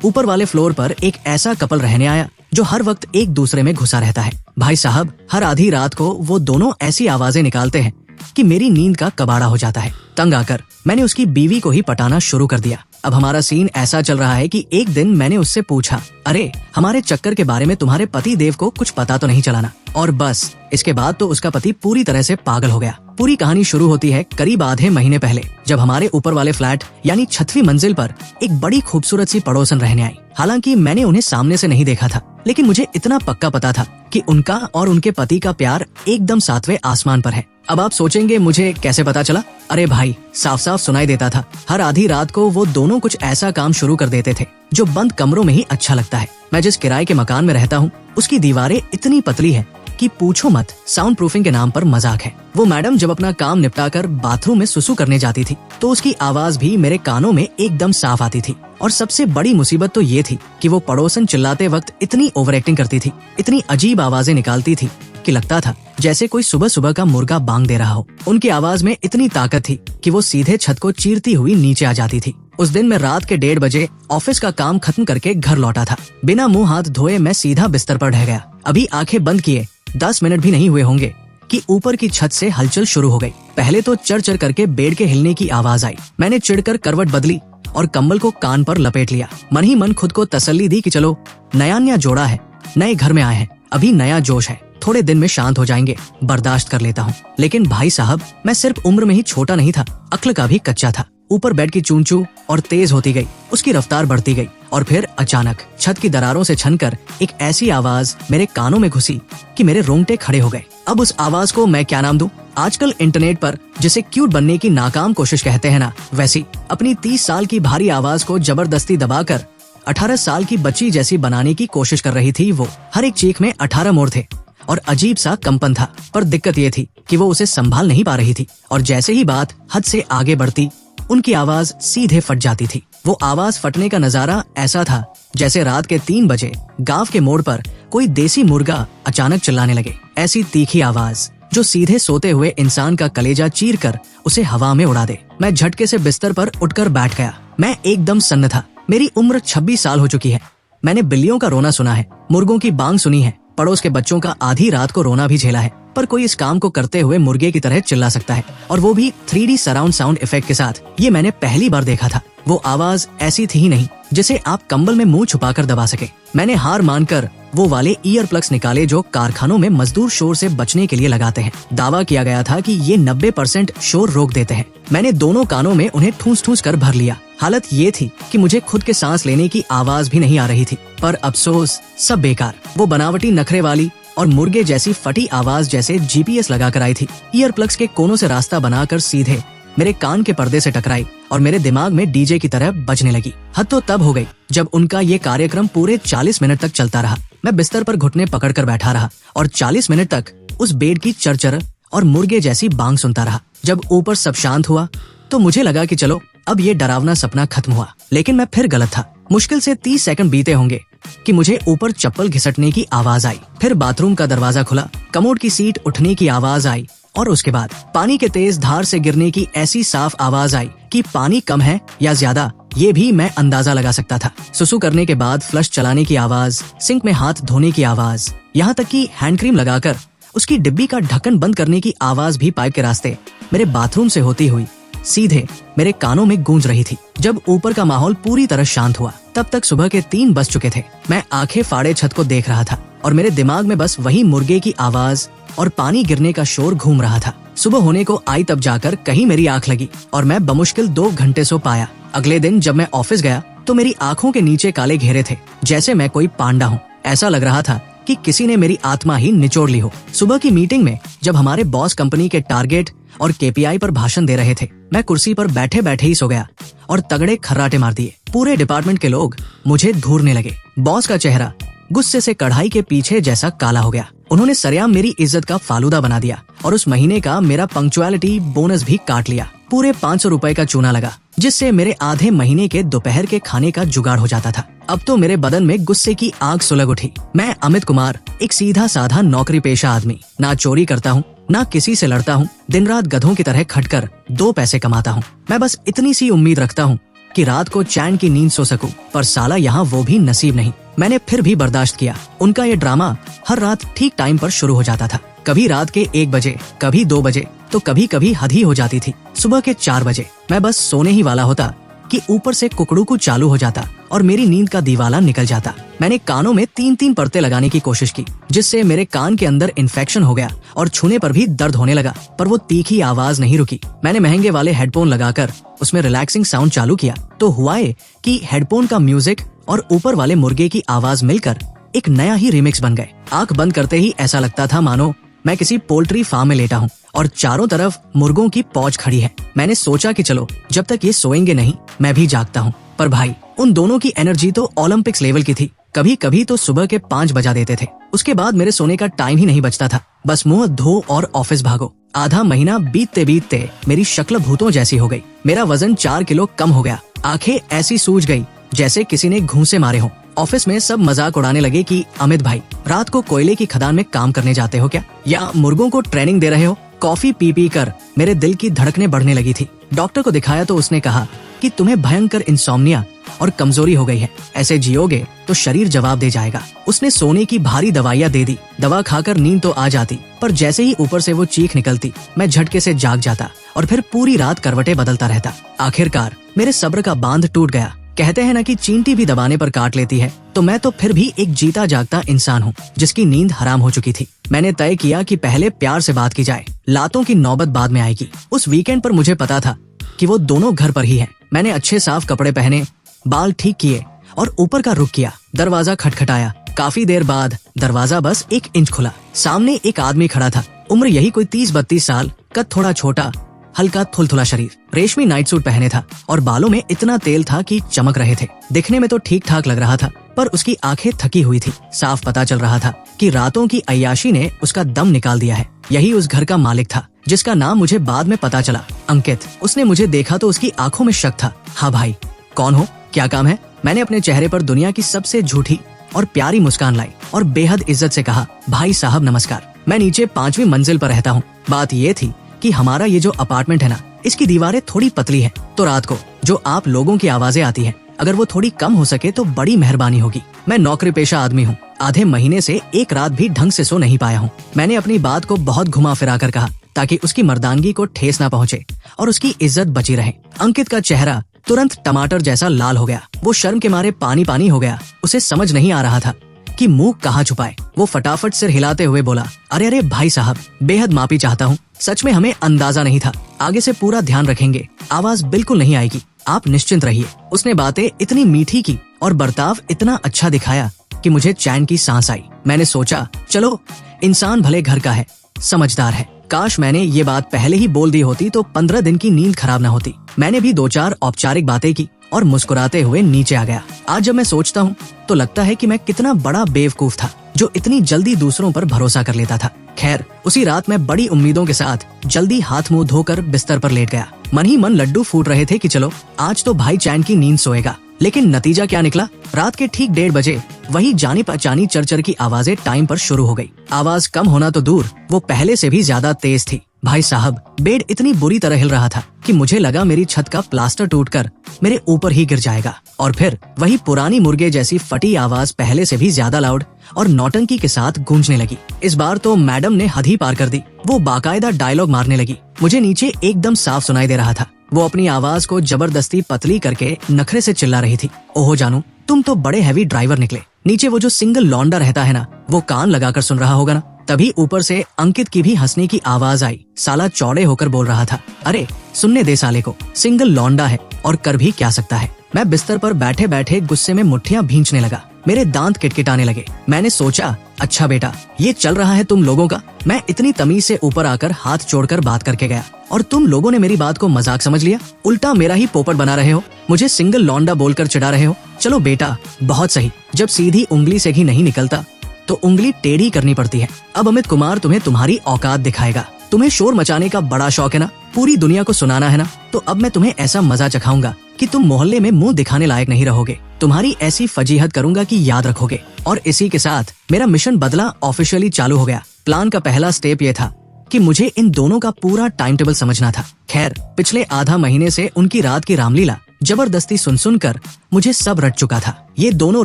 ऊपर वाले फ्लोर पर एक ऐसा कपल रहने आया जो हर वक्त एक दूसरे में घुसा रहता है। भाई साहब, हर आधी रात को वो दोनों ऐसी आवाजें निकालते हैं कि मेरी नींद का कबाड़ा हो जाता है। तंग आकर मैंने उसकी बीवी को ही पटाना शुरू कर दिया। अब हमारा सीन ऐसा चल रहा है कि एक दिन मैंने उससे पूछा, अरे हमारे चक्कर के बारे में तुम्हारे पति देव को कुछ पता तो नहीं चलाना? और बस इसके बाद तो उसका पति पूरी तरह से पागल हो गया। पूरी कहानी शुरू होती है करीब आधे महीने पहले, जब हमारे ऊपर वाले फ्लैट यानी 6वीं मंजिल पर एक बड़ी खूबसूरत सी पड़ोसन रहने आई। हालांकि मैंने उन्हें सामने से नहीं देखा था, लेकिन मुझे इतना पक्का पता था कि उनका और उनके पति का प्यार एकदम 7वें आसमान पर है। अब आप सोचेंगे मुझे कैसे पता चला? अरे भाई, साफ साफ सुनाई देता था। हर आधी रात को वो दोनों कुछ ऐसा काम शुरू कर देते थे जो बंद कमरों में ही अच्छा लगता है। मैं जिस किराए के मकान में रहता हूँ उसकी दीवारें इतनी पतली है कि पूछो मत। साउंड प्रूफिंग के नाम पर मजाक है। वो मैडम जब अपना काम निपटाकर बाथरूम में सुसु करने जाती थी तो उसकी आवाज भी मेरे कानों में एकदम साफ आती थी। और सबसे बड़ी मुसीबत तो ये थी कि वो पड़ोसन चिल्लाते वक्त इतनी ओवर एक्टिंग करती थी, इतनी अजीब आवाजें निकालती थी कि लगता था जैसे कोई सुबह सुबह का मुर्गा बांग दे रहा हो। उनकी आवाज में इतनी ताकत थी कि वो सीधे छत को चीरती हुई नीचे आ जाती थी। उस दिन मैं रात के 1:30 बजे ऑफिस का काम खत्म करके घर लौटा था। बिना मुंह हाथ धोए मैं सीधा बिस्तर पर ढह गया। अभी आंखें बंद किए 10 मिनट भी नहीं हुए होंगे कि ऊपर की छत से हलचल शुरू हो गई। पहले तो चर चर करके बेड के हिलने की आवाज आई। मैंने चिढ़कर करवट बदली और कंबल को कान पर लपेट लिया। मन ही मन खुद को तसल्ली दी कि चलो नया जोड़ा है, नए घर में आए हैं, अभी नया जोश है, थोड़े दिन में शांत हो जाएंगे, बर्दाश्त कर लेता हूँ। लेकिन भाई साहब, मैं सिर्फ उम्र में ही छोटा नहीं था, अक्ल का भी कच्चा था। ऊपर बेड की चूं-चूं और तेज होती गई, उसकी रफ्तार बढ़ती गई और फिर अचानक छत की दरारों से छनकर एक ऐसी आवाज मेरे कानों में घुसी कि मेरे रोंगटे खड़े हो गए। अब उस आवाज को मैं क्या नाम दूं? आजकल इंटरनेट पर जिसे क्यूट बनने की नाकाम कोशिश कहते हैं ना, वैसी अपनी 30 साल की भारी आवाज को जबरदस्ती दबाकर 18 साल की बच्ची जैसी बनाने की कोशिश कर रही थी वो। हर एक चीख में 18 मोड़ थे और अजीब सा कंपन था। पर दिक्कत ये थी कि वो उसे संभाल नहीं पा रही थी और जैसे ही बात हद से आगे बढ़ती उनकी आवाज सीधे फट जाती थी। वो आवाज फटने का नजारा ऐसा था जैसे रात के 3 बजे गांव के मोड़ पर कोई देसी मुर्गा अचानक चिल्लाने लगे। ऐसी तीखी आवाज जो सीधे सोते हुए इंसान का कलेजा चीर कर उसे हवा में उड़ा दे। मैं झटके से बिस्तर पर उठकर बैठ गया। मैं एकदम सन्न था। मेरी उम्र 26 साल हो चुकी है। मैंने बिल्लियों का रोना सुना है, मुर्गों की बांग सुनी है, पड़ोस के बच्चों का आधी रात को रोना भी झेला है, पर कोई इस काम को करते हुए मुर्गे की तरह चिल्ला सकता है, और वो भी 3D सराउंड साउंड इफेक्ट के साथ। ये मैंने पहली बार देखा था। वो आवाज ऐसी थी ही नहीं जिसे आप कंबल में मुंह छुपाकर दबा सके। मैंने हार मानकर वो वाले ईयर प्लग्स निकाले जो कारखानों में मजदूर शोर से बचने के लिए लगाते हैं। दावा किया गया था कि ये 90% शोर रोक देते हैं। मैंने दोनों कानों में उन्हें ठूस कर भर लिया। हालत ये थी कि मुझे खुद के सांस लेने की आवाज भी नहीं आ रही थी। पर अफसोस, सब बेकार। वो बनावटी नखरे वाली और मुर्गे जैसी फटी आवाज जैसे GPS लगाकर आई थी। ईयर प्लग्स के कोनों से रास्ता बनाकर सीधे मेरे कान के पर्दे से टकराई और मेरे दिमाग में डीजे की तरह बजने लगी। हद तो तब हो गई जब उनका ये कार्यक्रम पूरे 40 मिनट तक चलता रहा। मैं बिस्तर पर घुटने पकड़कर बैठा रहा और 40 मिनट तक उस बेड की चरचर और मुर्गे जैसी बांग सुनता रहा। जब ऊपर सब शांत हुआ तो मुझे लगा कि चलो अब ये डरावना सपना खत्म हुआ, लेकिन मैं फिर गलत था। मुश्किल से 30 सेकंड बीते होंगे कि मुझे ऊपर चप्पल घिसटने की आवाज आई। फिर बाथरूम का दरवाजा खुला, कमोड की सीट उठने की आवाज आई और उसके बाद पानी के तेज धार से गिरने की ऐसी साफ आवाज आई कि पानी कम है या ज्यादा ये भी मैं अंदाजा लगा सकता था। सुसु करने के बाद फ्लश चलाने की आवाज, सिंक में हाथ धोने की आवाज, यहाँ तक कि हैंड क्रीम लगाकर उसकी डिब्बी का ढक्कन बंद करने की आवाज भी पाइप के रास्ते मेरे बाथरूम से होती हुई सीधे मेरे कानों में गूंज रही थी। जब ऊपर का माहौल पूरी तरह शांत हुआ तब तक सुबह के 3 बज चुके थे। मैं आंखें फाड़े छत को देख रहा था और मेरे दिमाग में बस वही मुर्गे की आवाज और पानी गिरने का शोर घूम रहा था। सुबह होने को आई तब जाकर कहीं मेरी आंख लगी और मैं बमुश्किल 2 घंटे सो पाया। अगले दिन जब मैं ऑफिस गया तो मेरी आंखों के नीचे काले घेरे थे, जैसे मैं कोई पांडा हूँ। ऐसा लग रहा था कि किसी ने मेरी आत्मा ही निचोड़ ली हो। सुबह की मीटिंग में जब हमारे बॉस कंपनी के टारगेट और KPI पर भाषण दे रहे थे, मैं कुर्सी पर बैठे बैठे ही सो गया और तगड़े खर्राटे मार दिए। पूरे डिपार्टमेंट के लोग मुझे घूरने लगे। बॉस का चेहरा गुस्से से कढ़ाई के पीछे जैसा काला हो गया। उन्होंने सरेआम मेरी इज्जत का फालूदा बना दिया और उस महीने का मेरा पंक्चुअलिटी बोनस भी काट लिया। पूरे 500 रुपए का चूना लगा, जिससे मेरे आधे महीने के दोपहर के खाने का जुगाड़ हो जाता था। अब तो मेरे बदन में गुस्से की आग सुलग उठी। मैं अमित कुमार, एक सीधा साधा नौकरी पेशा आदमी, ना चोरी करता हूँ, ना किसी से लड़ता हूँ, दिन रात गधों की तरह खटकर 2 पैसे कमाता हूँ। मैं बस इतनी सी उम्मीद रखता हूँ कि रात को चैन की नींद सो सकूं, पर साला यहाँ वो भी नसीब नहीं। मैंने फिर भी बर्दाश्त किया। उनका ये ड्रामा हर रात ठीक टाइम पर शुरू हो जाता था। कभी रात के 1 बजे, कभी 2 बजे, तो कभी कभी हद ही हो जाती थी सुबह के 4 बजे। मैं बस सोने ही वाला होता कि ऊपर से कुकड़ू चालू हो जाता और मेरी नींद का दीवाला निकल जाता। मैंने कानों में 3-3 परतें लगाने की कोशिश की, जिससे मेरे कान के अंदर इन्फेक्शन हो गया और छूने पर भी दर्द होने लगा, पर वो तीखी आवाज नहीं रुकी। मैंने महंगे वाले हेडफोन लगाकर उसमें रिलैक्सिंग साउंड चालू किया, तो हुआ ये कि हेडफोन का म्यूजिक और ऊपर वाले मुर्गे की आवाज मिलकर एक नया ही रिमिक्स बन गए। आंख बंद करते ही ऐसा लगता था मानो मैं किसी पोल्ट्री फार्म में लेटा हूँ और चारों तरफ मुर्गों की पौछ खड़ी है। मैंने सोचा कि चलो जब तक ये सोएंगे नहीं, मैं भी जागता हूँ। पर भाई, उन दोनों की एनर्जी तो ओलंपिक्स लेवल की थी। कभी कभी तो सुबह के 5 बजा देते थे। उसके बाद मेरे सोने का टाइम ही नहीं बचता था। बस मुंह धो और ऑफिस भागो। आधा महीना बीतते बीतते मेरी शक्ल भूतों जैसी हो गई। मेरा वजन 4 किलो कम हो गया। आंखें ऐसी सूज गई जैसे किसी ने घूंसे मारे हों। ऑफिस में सब मजाक उड़ाने लगे कि अमित भाई, रात को कोयले की खदान में काम करने जाते हो क्या, या मुर्गों को ट्रेनिंग दे रहे हो। कॉफी पी कर मेरे दिल की धड़कनें बढ़ने लगी थी। डॉक्टर को दिखाया तो उसने कहा कि तुम्हें भयंकर इंसोम्निया और कमजोरी हो गई है, ऐसे जियोगे तो शरीर जवाब दे जाएगा। उसने सोने की भारी दवाइयाँ दे दी। दवा खाकर नींद तो आ जाती, पर जैसे ही ऊपर से वो चीख निकलती, मैं झटके से जाग जाता और फिर पूरी रात करवटें बदलता रहता। आखिरकार मेरे सब्र का बांध टूट गया। कहते हैं ना कि चींटी भी दबाने पर काट लेती है, तो मैं तो फिर भी एक जीता जागता इंसान हूँ जिसकी नींद हराम हो चुकी थी। मैंने तय किया कि पहले प्यार से बात की जाए, लातों की नौबत बाद में आएगी। उस वीकेंड पर मुझे पता था कि वो दोनों घर पर ही हैं। मैंने अच्छे साफ कपड़े पहने, बाल ठीक किए और ऊपर का रुख किया। दरवाजा खटखटाया। काफी देर बाद दरवाजा बस 1 इंच खुला। सामने एक आदमी खड़ा था। उम्र यही कोई 30-32 साल, कद थोड़ा छोटा, हल्का थुलथुला शरीर, रेशमी नाइट सूट पहने था और बालों में इतना तेल था कि चमक रहे थे। दिखने में तो ठीक ठाक लग रहा था, पर उसकी आंखें थकी हुई थी। साफ पता चल रहा था कि रातों की अय्याशी ने उसका दम निकाल दिया है। यही उस घर का मालिक था, जिसका नाम मुझे बाद में पता चला, अंकित। उसने मुझे देखा तो उसकी आंखों में शक था। हाँ भाई, कौन हो, क्या काम है? मैंने अपने चेहरे पर दुनिया की सबसे झूठी और प्यारी मुस्कान लाई और बेहद इज्जत से कहा, भाई साहब नमस्कार, मैं नीचे 5वीं मंजिल पर रहता हूँ। बात ये थी कि हमारा ये जो अपार्टमेंट है ना, इसकी दीवारें थोड़ी पतली है, तो रात को जो आप लोगों की आवाजें आती हैं, अगर वो थोड़ी कम हो सके तो बड़ी मेहरबानी होगी। मैं नौकरी पेशा आदमी हूँ, आधे महीने से एक रात भी ढंग से सो नहीं पाया हूँ। मैंने अपनी बात को बहुत घुमा फिरा कर कहा ताकि उसकी मर्दानगी को ठेस ना पहुँचे और उसकी इज्जत बची रहे। अंकित का चेहरा तुरंत टमाटर जैसा लाल हो गया। वो शर्म के मारे पानी पानी हो गया। उसे समझ नहीं आ रहा था कि मुंह कहाँ छुपाए। वो फटाफट सिर हिलाते हुए बोला, अरे अरे भाई साहब, बेहद माफी चाहता हूँ, सच में हमें अंदाजा नहीं था। आगे से पूरा ध्यान रखेंगे, आवाज बिल्कुल नहीं आएगी, आप निश्चिंत रहिए। उसने बातें इतनी मीठी की और बर्ताव इतना अच्छा दिखाया कि मुझे चैन की सांस आई। मैंने सोचा, चलो इंसान भले घर का है, समझदार है। काश मैंने ये बात पहले ही बोल दी होती तो 15 दिन की नींद खराब न होती। मैंने भी 2-4 औपचारिक बातें की और मुस्कुराते हुए नीचे आ गया। आज जब मैं सोचता हूँ तो लगता है कि मैं कितना बड़ा बेवकूफ था जो इतनी जल्दी दूसरों पर भरोसा कर लेता था। खैर, उसी रात मैं बड़ी उम्मीदों के साथ जल्दी हाथ मुंह धोकर बिस्तर पर लेट गया। मन ही मन लड्डू फूट रहे थे कि चलो आज तो भाई चैन की नींद सोएगा। लेकिन नतीजा क्या निकला? रात के ठीक 1:30 बजे वही जानी पहचानी चरचर की आवाजें टाइम पर शुरू हो गई। आवाज कम होना तो दूर, वो पहले से भी ज्यादा तेज थी। भाई साहब, बेड इतनी बुरी तरह हिल रहा था कि मुझे लगा मेरी छत का प्लास्टर टूटकर मेरे ऊपर ही गिर जाएगा। और फिर वही पुरानी मुर्गे जैसी फटी आवाज पहले से भी ज्यादा लाउड और नौटंकी के साथ गूंजने लगी। इस बार तो मैडम ने हद ही पार कर दी। वो बाकायदा डायलॉग मारने लगी। मुझे नीचे एकदम साफ सुनाई दे रहा था। वो अपनी आवाज को जबरदस्ती पतली करके नखरे से चिल्ला रही थी, ओहो जानू, तुम तो बड़े हैवी ड्राइवर निकले। नीचे वो जो सिंगल लौंडा रहता है ना, वो कान लगाकर सुन रहा होगा ना। तभी ऊपर से अंकित की भी हंसने की आवाज आई। साला चौड़े होकर बोल रहा था, अरे सुनने दे साले को, सिंगल लौंडा है और कर भी क्या सकता है। मैं बिस्तर पर बैठे बैठे गुस्से में मुट्ठियां भींचने लगा। मेरे दांत किटकिटाने लगे। मैंने सोचा, अच्छा बेटा, ये चल रहा है तुम लोगों का। मैं इतनी तमीज से ऊपर आकर हाथ जोड़कर बात करके गया और तुम लोगों ने मेरी बात को मजाक समझ लिया। उल्टा मेरा ही पोपट बना रहे हो, मुझे सिंगल लौंडा बोलकर चिढ़ा रहे हो। चलो बेटा, बहुत सही। जब सीधी उंगली से ही नहीं निकलता तो उंगली टेढ़ी करनी पड़ती है। अब अमित कुमार तुम्हें तुम्हारी औकात दिखाएगा। तुम्हें शोर मचाने का बड़ा शौक है ना, पूरी दुनिया को सुनाना है ना, तो अब मैं तुम्हें ऐसा मजा चखाऊंगा कि तुम मोहल्ले में मुंह दिखाने लायक नहीं रहोगे। तुम्हारी ऐसी फजीहत करूंगा कि याद रखोगे। और इसी के साथ मेरा मिशन बदला ऑफिशियली चालू हो गया। प्लान का पहला स्टेप ये था कि मुझे इन दोनों का पूरा टाइम टेबल समझना था। खैर, पिछले आधा महीने से उनकी रात की रामलीला जबरदस्ती सुन सुनकर मुझे सब रट चुका था। ये दोनों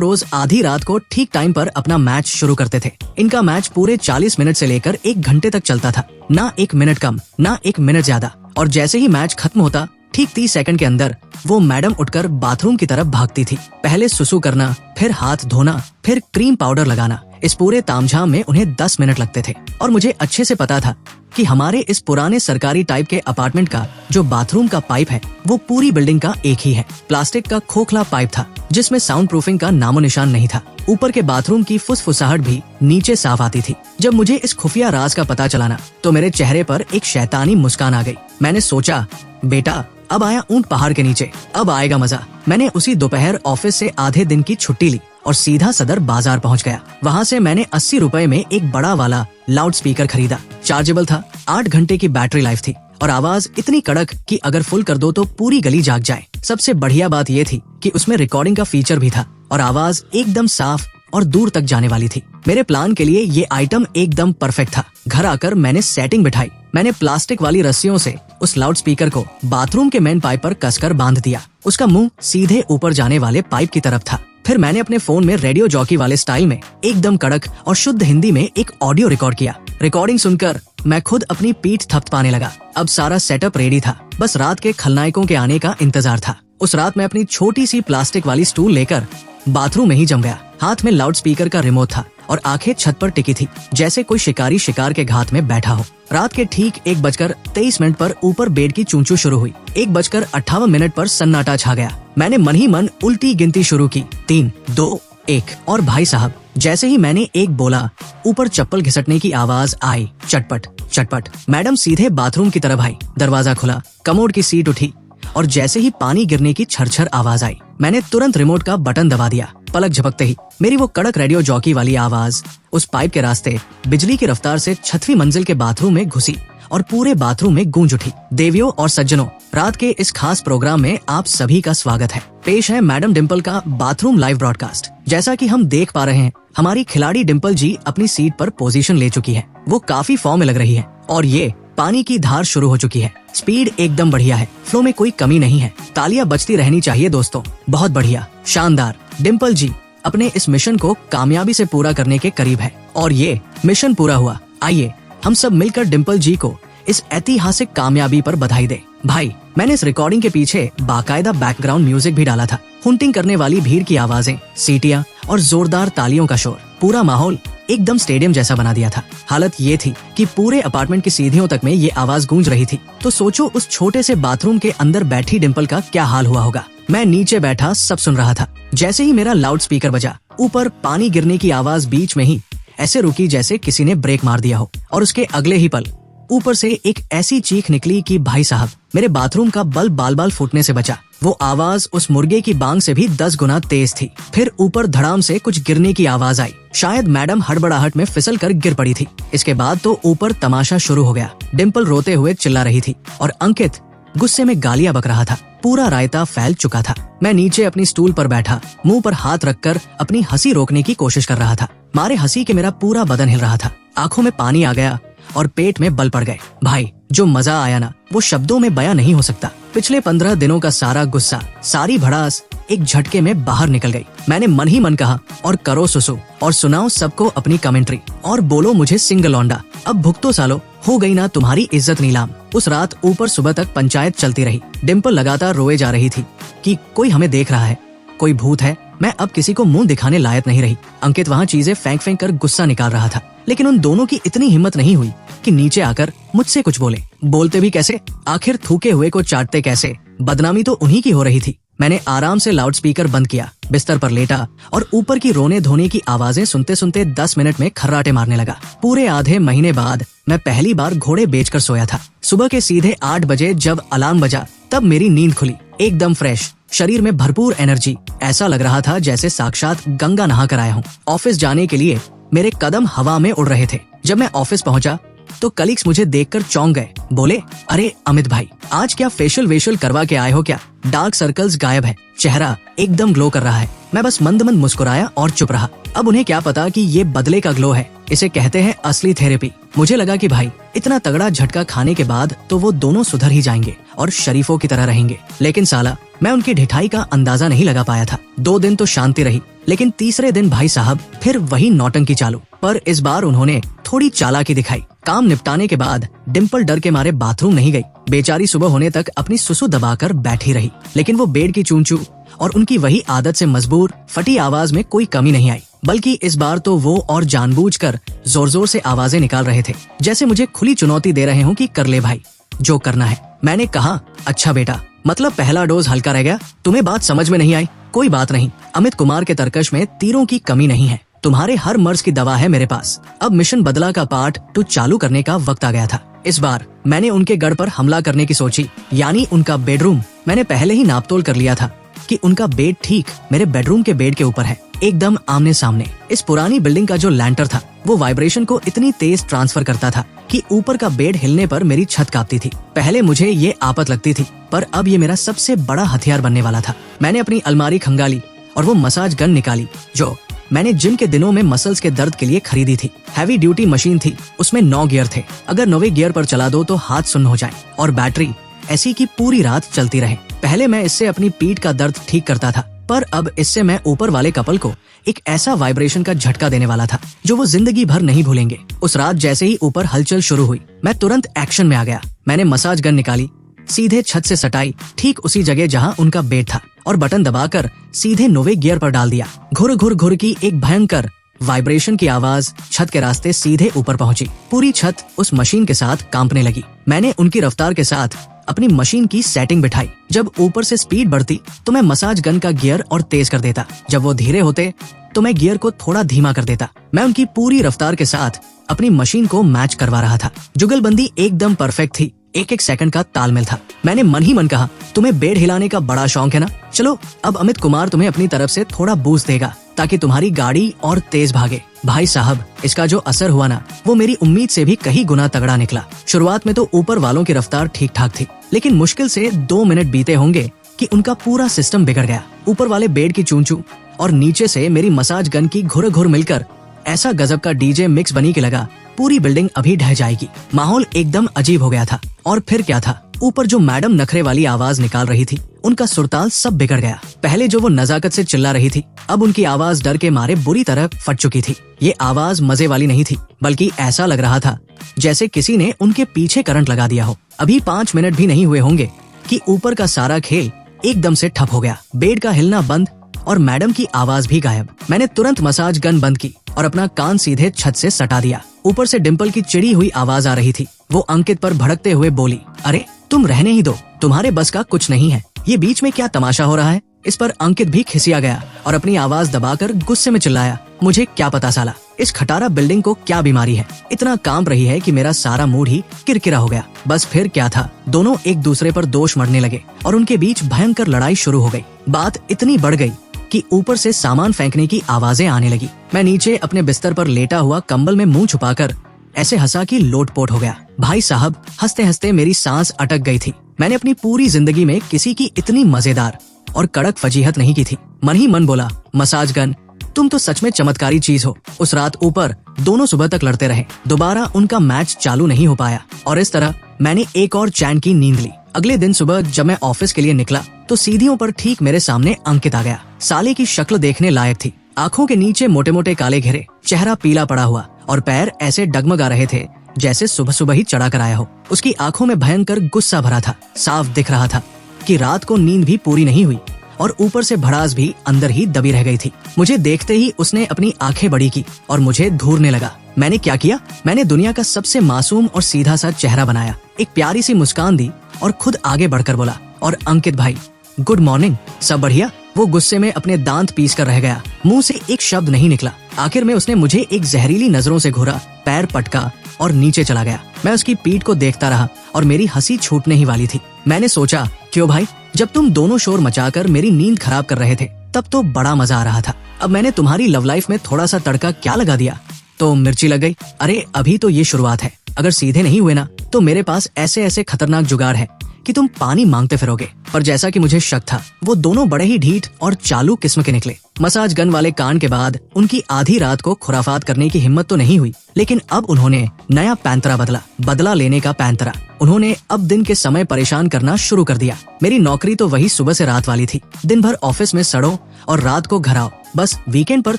रोज आधी रात को ठीक टाइम पर अपना मैच शुरू करते थे। इनका मैच पूरे 40 मिनट से लेकर 1 घंटे तक चलता था, ना 1 मिनट कम ना 1 मिनट ज्यादा। और जैसे ही मैच खत्म होता ठीक 30 सेकंड के अंदर वो मैडम उठकर बाथरूम की तरफ भागती थी। पहले सुसु करना, फिर हाथ धोना, फिर क्रीम पाउडर लगाना। इस पूरे तामझाम में उन्हें 10 मिनट लगते थे। और मुझे अच्छे से पता था कि हमारे इस पुराने सरकारी टाइप के अपार्टमेंट का जो बाथरूम का पाइप है वो पूरी बिल्डिंग का एक ही है। प्लास्टिक का खोखला पाइप था जिसमें साउंड प्रूफिंग का नामो निशान नहीं था। ऊपर के बाथरूम की फुसफुसाहट भी नीचे साफ आती थी। जब मुझे इस खुफिया राज का पता चला ना, तो मेरे चेहरे पर एक शैतानी मुस्कान आ गई। मैंने सोचा, बेटा अब आया ऊंट पहाड़ के नीचे, अब आएगा मजा। मैंने उसी दोपहर ऑफिस से आधे दिन की छुट्टी ली और सीधा सदर बाजार पहुंच गया। वहां से मैंने 80 रुपए में एक बड़ा वाला लाउड स्पीकर खरीदा। चार्जेबल था, 8 घंटे की बैटरी लाइफ थी और आवाज इतनी कड़क कि अगर फुल कर दो तो पूरी गली जाग जाए। सबसे बढ़िया बात ये थी कि उसमें रिकॉर्डिंग का फीचर भी था और आवाज एकदम साफ और दूर तक जाने वाली थी। मेरे प्लान के लिए ये आइटम एकदम परफेक्ट था। घर आकर मैंने सेटिंग बिठाई। मैंने प्लास्टिक वाली रस्सियों से उस लाउड स्पीकर को बाथरूम के मेन पाइप पर कसकर बांध दिया। उसका मुंह सीधे ऊपर जाने वाले पाइप की तरफ था। फिर मैंने अपने फोन में रेडियो जॉकी वाले स्टाइल में एकदम कड़क और शुद्ध हिंदी में एक ऑडियो रिकॉर्ड किया। रिकॉर्डिंग सुनकर मैं खुद अपनी पीठ थपथपाने लगा। अब सारा सेटअप रेडी था, बस रात के खलनायकों के आने का इंतजार था। उस रात मैं अपनी छोटी सी प्लास्टिक वाली स्टूल लेकर बाथरूम में ही जम गया। हाथ में लाउड स्पीकर का रिमोट था और आंखें छत पर टिकी थी, जैसे कोई शिकारी शिकार के घात में बैठा हो। रात के ठीक 1:23 पर ऊपर बेड की चूंचू शुरू हुई। 1:58 पर सन्नाटा छा गया। मैंने मन ही मन उल्टी गिनती शुरू की, 3, 2, 1। और भाई साहब, जैसे ही मैंने 1 बोला, ऊपर चप्पल घिसटने की आवाज आई। चटपट चटपट। मैडम सीधे बाथरूम की तरफ आई। दरवाजा खुला, कमोड की सीट उठी और जैसे ही पानी गिरने की छरछर आवाज आई, मैंने तुरंत रिमोट का बटन दबा दिया। पलक झपकते ही मेरी वो कड़क रेडियो जॉकी वाली आवाज उस पाइप के रास्ते बिजली की रफ्तार से 6वीं मंजिल के बाथरूम में घुसी और पूरे बाथरूम में गूंज उठी। देवियों और सज्जनों, रात के इस खास प्रोग्राम में आप सभी का स्वागत है। पेश है मैडम डिम्पल का बाथरूम लाइव ब्रॉडकास्ट। जैसा कि हम देख पा रहे हैं, हमारी खिलाड़ी डिम्पल जी अपनी सीट पर पोजीशन ले चुकी है। वो काफी फॉर्म में लग रही है और ये पानी की धार शुरू हो चुकी है। स्पीड एकदम बढ़िया है, फ्लो में कोई कमी नहीं है। तालियां बजती रहनी चाहिए दोस्तों। बहुत बढ़िया, शानदार। डिम्पल जी अपने इस मिशन को कामयाबी से पूरा करने के करीब है और ये मिशन पूरा हुआ। आइए हम सब मिलकर डिम्पल जी को इस ऐतिहासिक कामयाबी पर बधाई दे। भाई, मैंने इस रिकॉर्डिंग के पीछे बाकायदा बैकग्राउंड म्यूजिक भी डाला था। हुंटिंग करने वाली भीड़ की आवाजें, सीटियां और जोरदार तालियों का शोर, पूरा माहौल एकदम स्टेडियम जैसा बना दिया था। हालत ये थी कि पूरे अपार्टमेंट की सीढ़ियों तक में ये आवाज गूंज रही थी। तो सोचो उस छोटे से बाथरूम के अंदर बैठी डिम्पल का क्या हाल हुआ होगा। मैं नीचे बैठा सब सुन रहा था। जैसे ही मेरा लाउड स्पीकर बजा, ऊपर पानी गिरने की आवाज बीच में ही ऐसे रुकी जैसे किसी ने ब्रेक मार दिया हो और उसके अगले ही पल ऊपर से एक ऐसी चीख निकली कि भाई साहब, मेरे बाथरूम का बल्ब बाल बाल फूटने से बचा। वो आवाज उस मुर्गे की बांग से भी 10 गुना तेज थी। फिर ऊपर धड़ाम से कुछ गिरने की आवाज आई। शायद मैडम हड़बड़ाहट में फिसल कर गिर पड़ी थी। इसके बाद तो ऊपर तमाशा शुरू हो गया। डिम्पल रोते हुए चिल्ला रही थी और अंकित गुस्से में गालियां बक रहा था। पूरा रायता फैल चुका था। मैं नीचे अपनी स्टूल पर बैठा, मुंह पर हाथ रखकर अपनी हंसी रोकने की कोशिश कर रहा था। मारे हंसी के मेरा पूरा बदन हिल रहा था। आंखों में पानी आ गया और पेट में बल पड़ गए। भाई, जो मजा आया ना, वो शब्दों में बयां नहीं हो सकता। पिछले 15 दिनों का सारा गुस्सा, सारी भड़ास एक झटके में बाहर निकल गई। मैंने मन ही मन कहा, और करो सुसु और सुनाओ सबको अपनी कमेंट्री और बोलो मुझे सिंगल लौंडा। अब भुगतो सालो, हो गई ना तुम्हारी इज्जत नीलाम। उस रात ऊपर सुबह तक पंचायत चलती रही। डिम्पल लगातार रोए जा रही थी कि कोई हमें देख रहा है, कोई भूत है। मैं अब किसी को मुंह दिखाने लायक नहीं रही। अंकित वहाँ चीजें फेंक फेंक कर गुस्सा निकाल रहा था, लेकिन उन दोनों की इतनी हिम्मत नहीं हुई कि नीचे आकर मुझसे कुछ बोले। बोलते भी कैसे, आखिर थूके हुए को चाटते कैसे। बदनामी तो उन्हीं की हो रही थी। मैंने आराम से लाउड स्पीकर बंद किया, बिस्तर पर लेटा और ऊपर की रोने धोने की आवाजें सुनते सुनते 10 मिनट में खर्राटे मारने लगा। पूरे आधे महीने बाद मैं पहली बार घोड़े बेचकर सोया था। सुबह के सीधे 8 बजे जब अलार्म बजा, तब मेरी नींद खुली। एकदम फ्रेश, शरीर में भरपूर एनर्जी। ऐसा लग रहा था जैसे साक्षात गंगा नहा कर आया हूँ। ऑफिस जाने के लिए मेरे कदम हवा में उड़ रहे थे। जब मैं ऑफिस पहुंचा तो कलीग्स मुझे देखकर चौंक गए। बोले, अरे अमित भाई, आज क्या फेशियल वेशियल करवा के आए हो क्या? डार्क सर्कल्स गायब है, चेहरा एकदम ग्लो कर रहा है। मैं बस मंद मंद मुस्कुराया और चुप रहा। अब उन्हें क्या पता कि ये बदले का ग्लो है, इसे कहते हैं असली थेरेपी। मुझे लगा कि भाई, इतना तगड़ा झटका खाने के बाद तो वो दोनों सुधर ही जाएंगे और शरीफों की तरह रहेंगे। लेकिन साला, मैं उनकी ढिठाई का अंदाजा नहीं लगा पाया था। 2 दिन तो शांति रही, लेकिन तीसरे दिन भाई साहब फिर वही नौटंकी चालू। पर इस बार उन्होंने थोड़ी चालाकी दिखाई। काम निपटाने के बाद डिम्पल डर के मारे बाथरूम नहीं गई। बेचारी सुबह होने तक अपनी सुसु दबाकर बैठी रही, लेकिन वो बेड की चूं चूं और उनकी वही आदत से मजबूर फटी आवाज में कोई कमी नहीं आई। बल्कि इस बार तो वो और जानबूझकर जोर जोर से आवाजें निकाल रहे थे, जैसे मुझे खुली चुनौती दे रहे हों कि कर ले भाई जो करना है। मैंने कहा, अच्छा बेटा, मतलब पहला डोज हल्का रह गया, तुम्हें बात समझ में नहीं आई? कोई बात नहीं, अमित कुमार के तर्कश में तीरों की कमी नहीं है। तुम्हारे हर मर्ज की दवा है मेरे पास। अब मिशन बदला का पार्ट 2 चालू करने का वक्त आ गया था। इस बार मैंने उनके गढ़ पर हमला करने की सोची, यानी उनका बेडरूम। मैंने पहले ही नापतोल कर लिया था कि उनका बेड ठीक मेरे बेडरूम के बेड के ऊपर है, एकदम आमने सामने। इस पुरानी बिल्डिंग का जो लैंटर था वो वाइब्रेशन को इतनी तेज ट्रांसफर करता था कि ऊपर का बेड हिलने पर मेरी छत कांपती थी। पहले मुझे ये आफत लगती थी, पर अब ये मेरा सबसे बड़ा हथियार बनने वाला था। मैंने अपनी अलमारी खंगाली और वो मसाज गन निकाली जो मैंने जिम के दिनों में मसल्स के दर्द के लिए खरीदी थी। हैवी ड्यूटी मशीन थी, उसमें 9 गियर थे। अगर 9वें गियर पर चला दो तो हाथ सुन्न हो जाए और बैटरी ऐसी की पूरी रात चलती रहे। पहले मैं इससे अपनी पीठ का दर्द ठीक करता था, पर अब इससे मैं ऊपर वाले कपल को एक ऐसा वाइब्रेशन का झटका देने वाला था जो वो जिंदगी भर नहीं भूलेंगे। उस रात जैसे ही ऊपर हलचल शुरू हुई, मैं तुरंत एक्शन में आ गया। मैंने मसाज गन निकाली, सीधे छत से सटाई, ठीक उसी जगह जहां उनका बेड था, और बटन दबाकर सीधे 9वें गियर पर डाल दिया। घुर घुर घुर की एक भयंकर वाइब्रेशन की आवाज छत के रास्ते सीधे ऊपर पहुंची। पूरी छत उस मशीन के साथ कांपने लगी। मैंने उनकी रफ्तार के साथ अपनी मशीन की सेटिंग बिठाई। जब ऊपर से स्पीड बढ़ती तो मैं मसाज गन का गियर और तेज कर देता। जब वो धीरे होते तो मैं गियर को थोड़ा धीमा कर देता। मैं उनकी पूरी रफ्तार के साथ अपनी मशीन को मैच करवा रहा था। जुगलबंदी एकदम परफेक्ट थी, एक एक सेकंड का तालमेल था। मैंने मन ही मन कहा, तुम्हें बेड हिलाने का बड़ा शौक है ना? चलो अब अमित कुमार तुम्हें अपनी तरफ से थोड़ा बूस्ट देगा ताकि तुम्हारी गाड़ी और तेज भागे। भाई साहब, इसका जो असर हुआ ना, वो मेरी उम्मीद से भी कहीं गुना तगड़ा निकला। शुरुआत में तो ऊपर वालों की रफ्तार ठीक ठाक थी, लेकिन मुश्किल से 2 मिनट बीते होंगे कि उनका पूरा सिस्टम बिगड़ गया। ऊपर वाले बेड की चूं चूं और नीचे से मेरी मसाज गन की घुर घुर मिलकर ऐसा गजब का डीजे मिक्स बनी के लगा पूरी बिल्डिंग अभी ढह जाएगी। माहौल एकदम अजीब हो गया था। और फिर क्या था, ऊपर जो मैडम नखरे वाली आवाज निकाल रही थी, उनका सुरताल सब बिगड़ गया। पहले जो वो नजाकत से चिल्ला रही थी, अब उनकी आवाज डर के मारे बुरी तरह फट चुकी थी। ये आवाज मजे वाली नहीं थी, बल्कि ऐसा लग रहा था जैसे किसी ने उनके पीछे करंट लगा दिया हो। अभी 5 मिनट भी नहीं हुए होंगे कि ऊपर का सारा खेल एकदम से ठप हो गया। बेड का हिलना बंद और मैडम की आवाज भी गायब। मैंने तुरंत मसाज गन बंद की और अपना कान सीधे छत से सटा दिया। ऊपर से डिम्पल की चिड़ी हुई आवाज आ रही थी। वो अंकित पर भड़कते हुए बोली, अरे तुम रहने ही दो, तुम्हारे बस का कुछ नहीं है। ये बीच में क्या तमाशा हो रहा है? इस पर अंकित भी खिसिया गया और अपनी आवाज दबाकर गुस्से में चिल्लाया, मुझे क्या पता साला, इस खटारा बिल्डिंग को क्या बीमारी है, इतना कांप रही है कि मेरा सारा मूड ही किरकिरा हो गया। बस फिर क्या था, दोनों एक दूसरे पर दोष मढ़ने लगे और उनके बीच भयंकर लड़ाई शुरू हो गई। बात इतनी बढ़ गई कि ऊपर से सामान फेंकने की आवाजें आने लगी। मैं नीचे अपने बिस्तर पर लेटा हुआ कंबल में मुंह छुपाकर ऐसे हंसा कि लोटपोट हो गया। भाई साहब, हंसते हंसते मेरी सांस अटक गई थी। मैंने अपनी पूरी जिंदगी में किसी की इतनी मजेदार और कड़क फजीहत नहीं की थी। मन ही मन बोला, मसाज गन, तुम तो सच में चमत्कारी चीज हो। उस रात ऊपर दोनों सुबह तक लड़ते रहे। दोबारा उनका मैच चालू नहीं हो पाया और इस तरह मैंने एक और चैन की नींद ली। अगले दिन सुबह जब मैं ऑफिस के लिए निकला तो सीढ़ियों पर ठीक मेरे सामने अंकित आ गया। साले की शक्ल देखने लायक थी। आंखों के नीचे मोटे मोटे काले घेरे, चेहरा पीला पड़ा हुआ और पैर ऐसे डगमगा रहे थे जैसे सुबह सुबह ही चढ़ा कर आया हो। उसकी आंखों में भयंकर गुस्सा भरा था। साफ दिख रहा था कि रात को नींद भी पूरी नहीं हुई और ऊपर से भड़ास भी अंदर ही दबी रह गई थी। मुझे देखते ही उसने अपनी आंखें बड़ी की और मुझे घूरने लगा। मैंने क्या किया? मैंने दुनिया का सबसे मासूम और सीधा सा चेहरा बनाया, एक प्यारी सी मुस्कान दी और खुद आगे बढ़कर बोला, और अंकित भाई, गुड मॉर्निंग, सब बढ़िया? वो गुस्से में अपने दांत पीस कर रह गया। मुंह से एक शब्द नहीं निकला। आखिर में उसने मुझे एक जहरीली नजरों से घूरा, पैर पटका और नीचे चला गया। मैं उसकी पीठ को देखता रहा और मेरी हंसी छूटने ही वाली थी। मैंने सोचा, क्यों भाई, जब तुम दोनों शोर मचाकर मेरी नींद खराब कर रहे थे तब तो बड़ा मजा आ रहा था। अब मैंने तुम्हारी लव लाइफ में थोड़ा सा तड़का क्या लगा दिया तो मिर्ची लग गई। अरे अभी तो ये शुरुआत है। अगर सीधे नहीं हुए ना तो मेरे पास ऐसे ऐसे खतरनाक जुगाड़ है कि तुम पानी मांगते फिरोगे। पर जैसा कि मुझे शक था, वो दोनों बड़े ही ढीठ और चालू किस्म के निकले। मसाज गन वाले कांड के बाद उनकी आधी रात को खुराफात करने की हिम्मत तो नहीं हुई, लेकिन अब उन्होंने नया पैंतरा बदला लेने का पैंतरा। उन्होंने अब दिन के समय परेशान करना शुरू कर दिया। मेरी नौकरी तो वही सुबह से रात वाली थी। दिन भर ऑफिस में सड़ो और रात को घर आओ, बस वीकेंड पर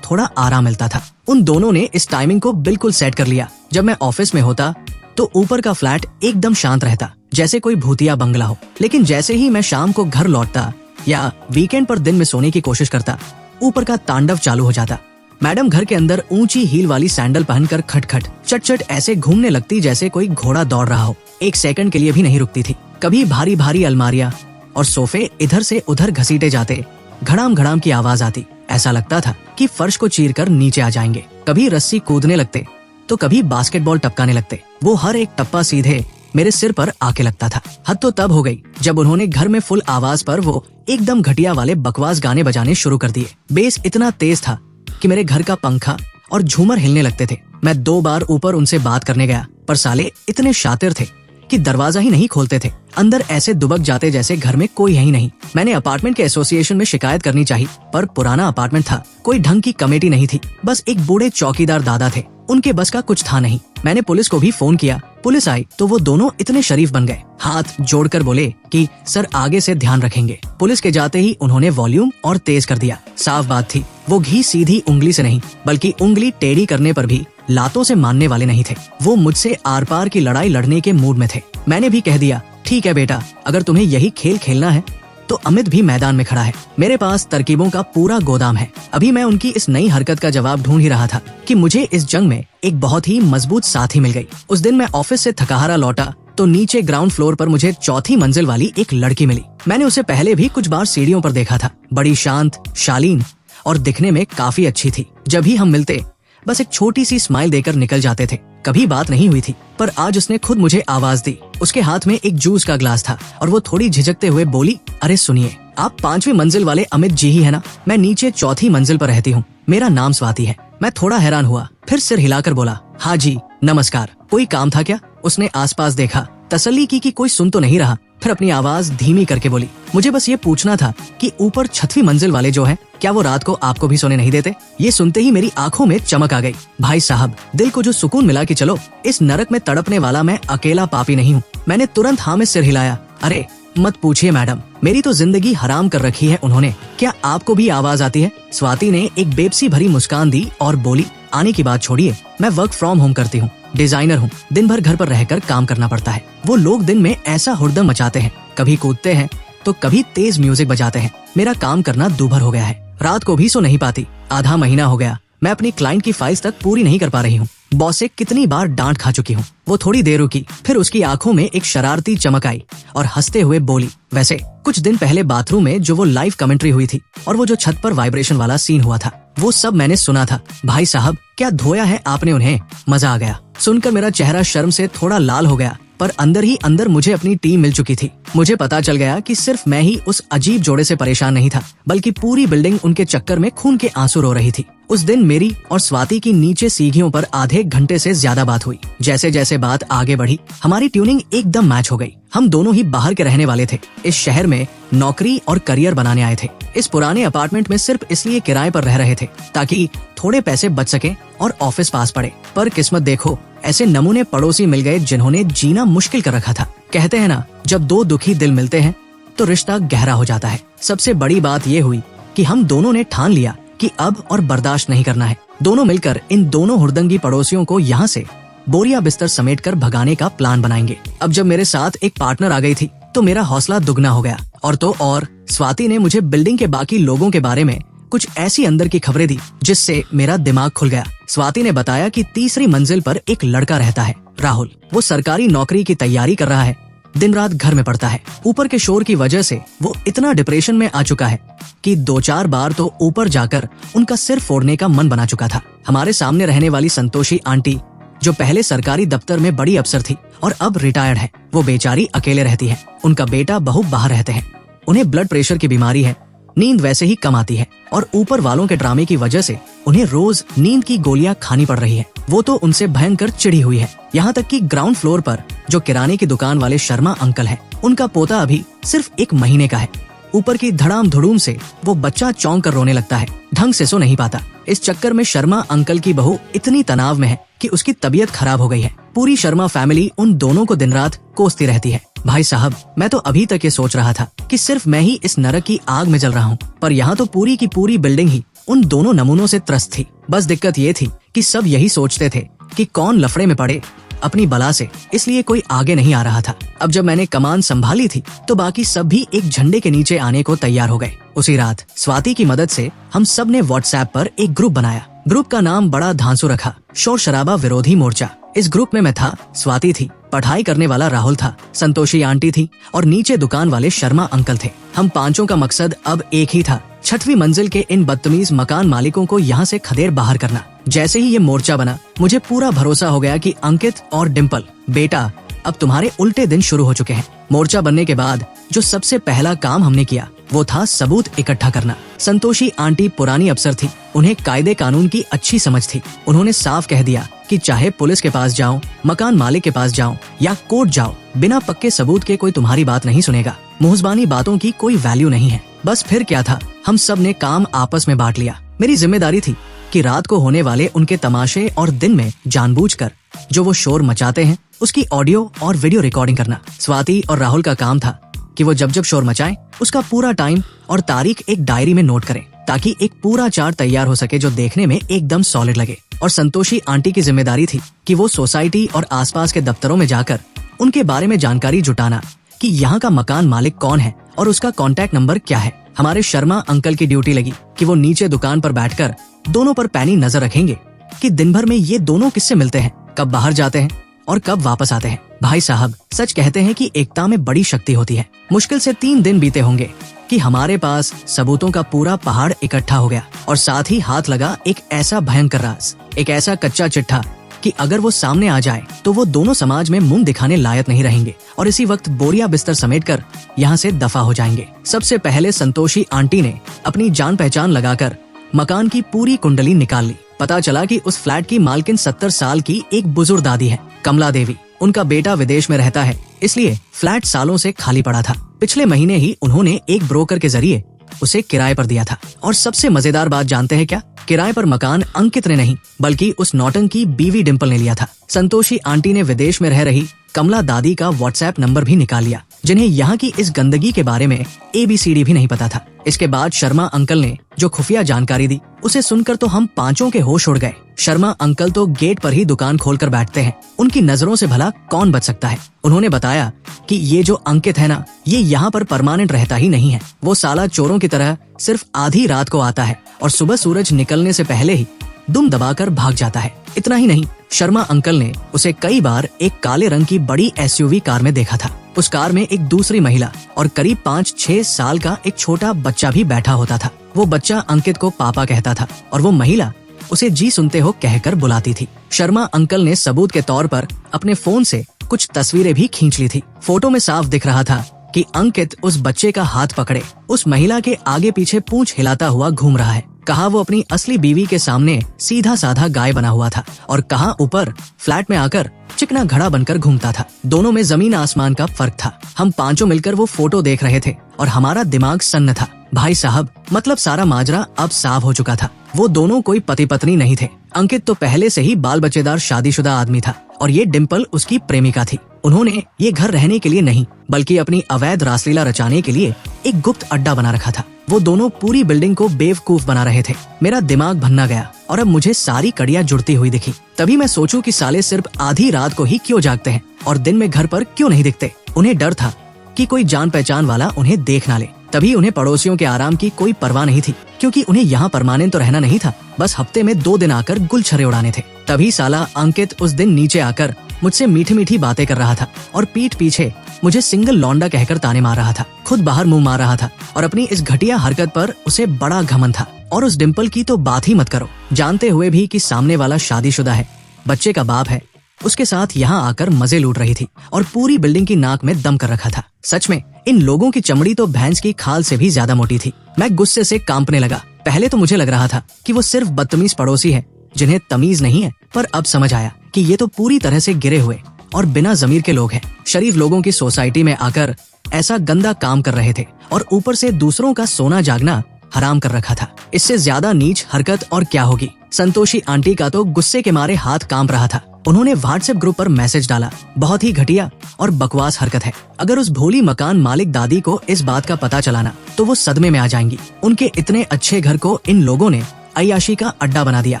थोड़ा आराम मिलता था। उन दोनों ने इस टाइमिंग को बिल्कुल सेट कर लिया। जब मैं ऑफिस में होता तो ऊपर का फ्लैट एकदम शांत रहता, जैसे कोई भूतिया बंगला हो। लेकिन जैसे ही मैं शाम को घर लौटता या वीकेंड पर दिन में सोने की कोशिश करता, ऊपर का तांडव चालू हो जाता। मैडम घर के अंदर ऊंची हील वाली सैंडल पहनकर खटखट चट ऐसे घूमने लगती जैसे कोई घोड़ा दौड़ रहा हो। एक सेकंड के लिए भी नहीं रुकती थी। कभी भारी भारी अलमारियां और सोफे इधर से उधर घसीटे जाते, घड़ाम की आवाज आती। ऐसा लगता था कि फर्श को चीरकर नीचे आ जाएंगे। कभी रस्सी कूदने लगते तो कभी बास्केटबॉल टपकाने लगते। वो हर एक टप्पा सीधे मेरे सिर पर आके लगता था। हद तो तब हो गई जब उन्होंने घर में फुल आवाज पर वो एकदम घटिया वाले बकवास गाने बजाने शुरू कर दिए। बेस इतना तेज था कि मेरे घर का पंखा और झूमर हिलने लगते थे। मैं 2 बार ऊपर उनसे बात करने गया, पर साले इतने शातिर थे कि दरवाजा ही नहीं खोलते थे। अंदर ऐसे दुबक जाते जैसे घर में कोई है ही नहीं। मैंने अपार्टमेंट के एसोसिएशन में शिकायत करनी चाहिए, पर पुराना अपार्टमेंट था, कोई ढंग की कमेटी नहीं थी। बस एक बूढ़े चौकीदार दादा थे, उनके बस का कुछ था नहीं। मैंने पुलिस को भी फोन किया। पुलिस आई तो वो दोनों इतने शरीफ बन गए, हाथ जोड़कर बोले कि सर आगे से ध्यान रखेंगे। पुलिस के जाते ही उन्होंने वॉल्यूम और तेज कर दिया। साफ बात थी, वो घी सीधी उंगली से नहीं बल्कि उंगली टेढ़ी करने पर भी लातों से मानने वाले नहीं थे। वो मुझसे आर पार की लड़ाई लड़ने के मूड में थे। मैंने भी कह दिया, ठीक है बेटा, अगर तुम्हें यही खेल खेलना है तो अमित भी मैदान में खड़ा है। मेरे पास तरकीबों का पूरा गोदाम है। अभी मैं उनकी इस नई हरकत का जवाब ढूंढ ही रहा था कि मुझे इस जंग में एक बहुत ही मजबूत साथी मिल गई। उस दिन मैं ऑफिस से थकाहारा लौटा तो नीचे ग्राउंड फ्लोर पर मुझे 4थी मंजिल वाली एक लड़की मिली। मैंने उसे पहले भी कुछ बार सीढ़ियों पर देखा था। बड़ी शांत, शालीन और दिखने में काफी अच्छी थी। जब भी हम मिलते बस एक छोटी सी स्माइल देकर निकल जाते थे। कभी बात नहीं हुई थी, पर आज उसने खुद मुझे आवाज दी। उसके हाथ में एक जूस का ग्लास था और वो थोड़ी झिझकते हुए बोली, अरे सुनिए, आप 5वीं मंजिल वाले अमित जी ही है ना? मैं नीचे 4थी मंजिल पर रहती हूँ। मेरा नाम स्वाति है। मैं थोड़ा हैरान हुआ, फिर सिर हिलाकर बोला, हाँ जी नमस्कार। कोई काम था क्या? उसने आसपास देखा, तसल्ली की कि कोई सुन तो नहीं रहा, फिर अपनी आवाज धीमी करके बोली, मुझे बस ये पूछना था कि ऊपर 6वीं मंजिल वाले जो हैं, क्या वो रात को आपको भी सोने नहीं देते? ये सुनते ही मेरी आंखों में चमक आ गई। भाई साहब, दिल को जो सुकून मिला कि चलो इस नरक में तड़पने वाला मैं अकेला पापी नहीं हूँ। मैंने तुरंत हाँ में सिर हिलाया। अरे मत पूछिए मैडम, मेरी तो जिंदगी हराम कर रखी है उन्होंने। क्या आपको भी आवाज आती है? स्वाति ने एक बेबसी भरी मुस्कान दी और बोली, आने की बात छोड़िए, मैं वर्क फ्रॉम होम करती हूँ, डिजाइनर हूँ। दिन भर घर पर रहकर काम करना पड़ता है। वो लोग दिन में ऐसा हुड़दम मचाते हैं, कभी कूदते हैं तो कभी तेज म्यूजिक बजाते हैं। मेरा काम करना दूभर हो गया है। रात को भी सो नहीं पाती। आधा महीना हो गया मैं अपनी क्लाइंट की फाइल्स तक पूरी नहीं कर पा रही हूँ। बॉस से कितनी बार डांट खा चुकी हूँ। वो थोड़ी देर रुकी, फिर उसकी आंखों में एक शरारती चमक आई और हंसते हुए बोली, वैसे कुछ दिन पहले बाथरूम में जो वो लाइव कमेंट्री हुई थी और वो जो छत पर वाइब्रेशन वाला सीन हुआ था, वो सब मैंने सुना था। भाई साहब, क्या धोया है आपने उन्हें? मजा आ गया। सुनकर मेरा चेहरा शर्म से थोड़ा लाल हो गया, पर अंदर ही अंदर मुझे अपनी टीम मिल चुकी थी। मुझे पता चल गया कि सिर्फ मैं ही उस अजीब जोड़े से परेशान नहीं था, बल्कि पूरी बिल्डिंग उनके चक्कर में खून के आंसू रो रही थी। उस दिन मेरी और स्वाति की नीचे सीढ़ियों पर आधे घंटे से ज्यादा बात हुई। जैसे जैसे बात आगे बढ़ी, हमारी ट्यूनिंग एकदम मैच हो गई। हम दोनों ही बाहर के रहने वाले थे। इस शहर में नौकरी और करियर बनाने आए थे। इस पुराने अपार्टमेंट में सिर्फ इसलिए किराए पर रह रहे थे ताकि थोड़े पैसे बच सके और ऑफिस पास पड़े। पर किस्मत देखो, ऐसे नमूने पड़ोसी मिल गए जिन्होंने जीना मुश्किल कर रखा था। कहते हैं ना, जब दो दुखी दिल मिलते हैं तो रिश्ता गहरा हो जाता है। सबसे बड़ी बात ये हुई कि हम दोनों ने ठान लिया कि अब और बर्दाश्त नहीं करना है। दोनों मिलकर इन दोनों हुड़दंगी पड़ोसियों को यहाँ से बोरिया बिस्तर समेटकर भगाने का प्लान बनाएंगे। अब जब मेरे साथ एक पार्टनर आ गई थी तो मेरा हौसला दुगना हो गया। और तो और स्वाति ने मुझे बिल्डिंग के बाकी लोगों के बारे में कुछ ऐसी अंदर की खबरें दी जिससे मेरा दिमाग खुल गया। स्वाति ने बताया कि 3री मंजिल पर एक लड़का रहता है, राहुल। वो सरकारी नौकरी की तैयारी कर रहा है, दिन रात घर में पड़ता है। ऊपर के शोर की वजह से वो इतना डिप्रेशन में आ चुका है कि 2-4 बार तो ऊपर जाकर उनका सिर फोड़ने का मन बना चुका था। हमारे सामने रहने वाली संतोषी आंटी, जो पहले सरकारी दफ्तर में बड़ी अफसर थी और अब रिटायर्ड है, वो बेचारी अकेले रहती है। उनका बेटा बहू बाहर रहते हैं। उन्हें ब्लड प्रेशर की बीमारी है नींद वैसे ही कम आती है और ऊपर वालों के ड्रामे की वजह से उन्हें रोज नींद की गोलियां खानी पड़ रही है। वो तो उनसे भयंकर चिढ़ी हुई है। यहाँ तक कि ग्राउंड फ्लोर पर जो किराने की दुकान वाले शर्मा अंकल है, उनका पोता अभी सिर्फ 1 महीने का है। ऊपर की धड़ाम धुड़ूम से वो बच्चा चौंक कर रोने लगता है, ढंग से सो नहीं पाता। इस चक्कर में शर्मा अंकल की बहू इतनी तनाव में है कि उसकी तबीयत खराब हो गई है। पूरी शर्मा फैमिली उन दोनों को दिन रात कोसती रहती है। भाई साहब, मैं तो अभी तक ये सोच रहा था कि सिर्फ मैं ही इस नरक की आग में जल रहा हूँ, पर यहाँ तो पूरी की पूरी बिल्डिंग ही उन दोनों नमूनों से त्रस्त थी। बस दिक्कत ये थी कि सब यही सोचते थे कि कौन लफड़े में पड़े अपनी बला से, इसलिए कोई आगे नहीं आ रहा था। अब जब मैंने कमान संभाली थी तो बाकी सब भी एक झंडे के नीचे आने को तैयार हो गए। उसी रात स्वाति की मदद से हम सब ने व्हाट्सएप पर एक ग्रुप बनाया। ग्रुप का नाम बड़ा धांसू रखा, शोर शराबा विरोधी मोर्चा। इस ग्रुप में मैं था, स्वाति थी, पढ़ाई करने वाला राहुल था, संतोषी आंटी थी और नीचे दुकान वाले शर्मा अंकल थे। हम पांचों का मकसद अब एक ही था, 6वीं मंजिल के इन बदतमीज मकान मालिकों को यहाँ से खदेड़ बाहर करना। जैसे ही ये मोर्चा बना, मुझे पूरा भरोसा हो गया कि अंकित और डिम्पल, बेटा अब तुम्हारे उल्टे दिन शुरू हो चुके हैं। मोर्चा बनने के बाद जो सबसे पहला काम हमने किया वो था सबूत इकट्ठा करना। संतोषी आंटी पुरानी अफसर थी, उन्हें कायदे कानून की अच्छी समझ थी। उन्होंने साफ कह दिया कि चाहे पुलिस के पास जाओ, मकान मालिक के पास जाओ या कोर्ट जाओ, बिना पक्के सबूत के कोई तुम्हारी बात नहीं सुनेगा। मुहजबानी बातों की कोई वैल्यू नहीं है। बस फिर क्या था, हम सब ने काम आपस में बांट लिया। मेरी जिम्मेदारी थी कि रात को होने वाले उनके तमाशे और दिन में जानबूझकर जो वो शोर मचाते हैं उसकी ऑडियो और वीडियो रिकॉर्डिंग करना। स्वाति और राहुल का काम था कि वो जब जब शोर मचाएं उसका पूरा टाइम और तारीख एक डायरी में नोट करें, ताकि एक पूरा चार्ट तैयार हो सके जो देखने में एकदम सॉलिड लगे। और संतोषी आंटी की जिम्मेदारी थी कि वो सोसाइटी और आसपास के दफ्तरों में जाकर उनके बारे में जानकारी जुटाना कि यहाँ का मकान मालिक कौन है और उसका कॉन्टैक्ट नंबर क्या है। हमारे शर्मा अंकल की ड्यूटी लगी कि वो नीचे दुकान पर बैठकर दोनों पर पैनी नजर रखेंगे कि दिन भर में ये दोनों किससे मिलते हैं, कब बाहर जाते हैं और कब वापस आते हैं। भाई साहब, सच कहते हैं कि एकता में बड़ी शक्ति होती है। मुश्किल से 3 दिन बीते होंगे कि हमारे पास सबूतों का पूरा पहाड़ इकट्ठा हो गया और साथ ही हाथ लगा एक ऐसा भयंकर राज, एक ऐसा कच्चा चिट्ठा कि अगर वो सामने आ जाए तो वो दोनों समाज में मुंह दिखाने लायक नहीं रहेंगे और इसी वक्त बोरिया बिस्तर समेटकर यहाँ से दफा हो जाएंगे। सबसे पहले संतोषी आंटी ने अपनी जान पहचान लगाकर मकान की पूरी कुंडली निकाल ली। पता चला कि उस फ्लैट की मालकिन 70 साल की एक बुजुर्ग दादी है, कमला देवी। उनका बेटा विदेश में रहता है, इसलिए फ्लैट सालों से खाली पड़ा था। पिछले महीने ही उन्होंने एक ब्रोकर के जरिए उसे किराए पर दिया था। और सबसे मजेदार बात जानते हैं क्या? किराए पर मकान अंकित ने नहीं बल्कि उस नौटंकी बीवी डिम्पल ने लिया था। संतोषी आंटी ने विदेश में रह रही कमला दादी का व्हाट्सएप नंबर भी निकाल लिया, जिन्हें यहाँ की इस गंदगी के बारे में ABCD भी नहीं पता था। इसके बाद शर्मा अंकल ने जो खुफिया जानकारी दी उसे सुनकर तो हम पांचों के होश उड़ गए। शर्मा अंकल तो गेट पर ही दुकान खोलकर बैठते हैं, उनकी नजरों से भला कौन बच सकता है। उन्होंने बताया कि ये जो अंकित है ना, ये यहाँ पर परमानेंट रहता ही नहीं है। वो साला चोरों की तरह सिर्फ आधी रात को आता है और सुबह सूरज निकलने से पहले ही दुम दबाकर भाग जाता है। इतना ही नहीं, शर्मा अंकल ने उसे कई बार एक काले रंग की बड़ी SUV कार में देखा था। उस कार में एक दूसरी महिला और करीब 5-6 साल का एक छोटा बच्चा भी बैठा होता था। वो बच्चा अंकित को पापा कहता था और वो महिला उसे जी सुनते हो कहकर बुलाती थी। शर्मा अंकल ने सबूत के तौर पर अपने फोन से कुछ तस्वीरें भी खींच ली थी। फोटो में साफ दिख रहा था कि अंकित उस बच्चे का हाथ पकड़े उस महिला के आगे पीछे पूंछ हिलाता हुआ घूम रहा है। कहा वो अपनी असली बीवी के सामने सीधा साधा गाय बना हुआ था और कहा ऊपर फ्लैट में आकर चिकना घड़ा बनकर घूमता था। दोनों में जमीन आसमान का फर्क था। हम पांचों मिलकर वो फोटो देख रहे थे और हमारा दिमाग सन्न था। भाई साहब, मतलब सारा माजरा अब साफ हो चुका था। वो दोनों कोई पति पत्नी नहीं थे। अंकित तो पहले से ही बाल बच्चेदार शादीशुदा आदमी था और ये डिम्पल उसकी प्रेमिका थी। उन्होंने ये घर रहने के लिए नहीं बल्कि अपनी अवैध रासलीला रचाने के लिए एक गुप्त अड्डा बना रखा था। वो दोनों पूरी बिल्डिंग को बेवकूफ बना रहे थे। मेरा दिमाग भन्ना गया और अब मुझे सारी कड़ियां जुड़ती हुई दिखी। तभी मैं सोचूं कि साले सिर्फ आधी रात को ही क्यों जागते हैं और दिन में घर पर क्यों नहीं दिखते। उन्हें डर था कि कोई जान पहचान वाला उन्हें देख ना ले। तभी उन्हें पड़ोसियों के आराम की कोई परवाह नहीं थी, क्योंकि उन्हें यहाँ परमानेंट तो रहना नहीं था, बस हफ्ते में 2 दिन आकर गुलछरे उड़ाने थे। तभी साला अंकित उस दिन नीचे आकर मुझसे मीठी मीठी बातें कर रहा था और पीठ पीछे मुझे सिंगल लौंडा कहकर ताने मार रहा था। खुद बाहर मुंह मार रहा था और अपनी इस घटिया हरकत पर उसे बड़ा घमंड था। और उस डिम्पल की तो बात ही मत करो, जानते हुए भी कि सामने वाला शादीशुदा है, बच्चे का बाप है उसके साथ यहाँ आकर मजे लूट रही थी और पूरी बिल्डिंग की नाक में दम कर रखा था। सच में इन लोगों की चमड़ी तो भैंस की खाल से भी ज्यादा मोटी थी। मैं गुस्से से कांपने लगा। पहले तो मुझे लग रहा था कि वो सिर्फ बदतमीज पड़ोसी है जिन्हें तमीज नहीं है, पर अब समझ आया कि ये तो पूरी तरह से गिरे हुए और बिना जमीर के लोग हैं। शरीफ लोगों की सोसाइटी में आकर ऐसा गंदा काम कर रहे थे और ऊपर से दूसरों का सोना जागना हराम कर रखा था। इससे ज्यादा नीच हरकत और क्या होगी। संतोषी आंटी का तो गुस्से के मारे हाथ कांप रहा था। उन्होंने व्हाट्सएप ग्रुप पर मैसेज डाला, बहुत ही घटिया और बकवास हरकत है। अगर उस भोली मकान मालिक दादी को इस बात का पता चलाना तो वो सदमे में आ जाएंगी। उनके इतने अच्छे घर को इन लोगों ने अय्याशी का अड्डा बना दिया।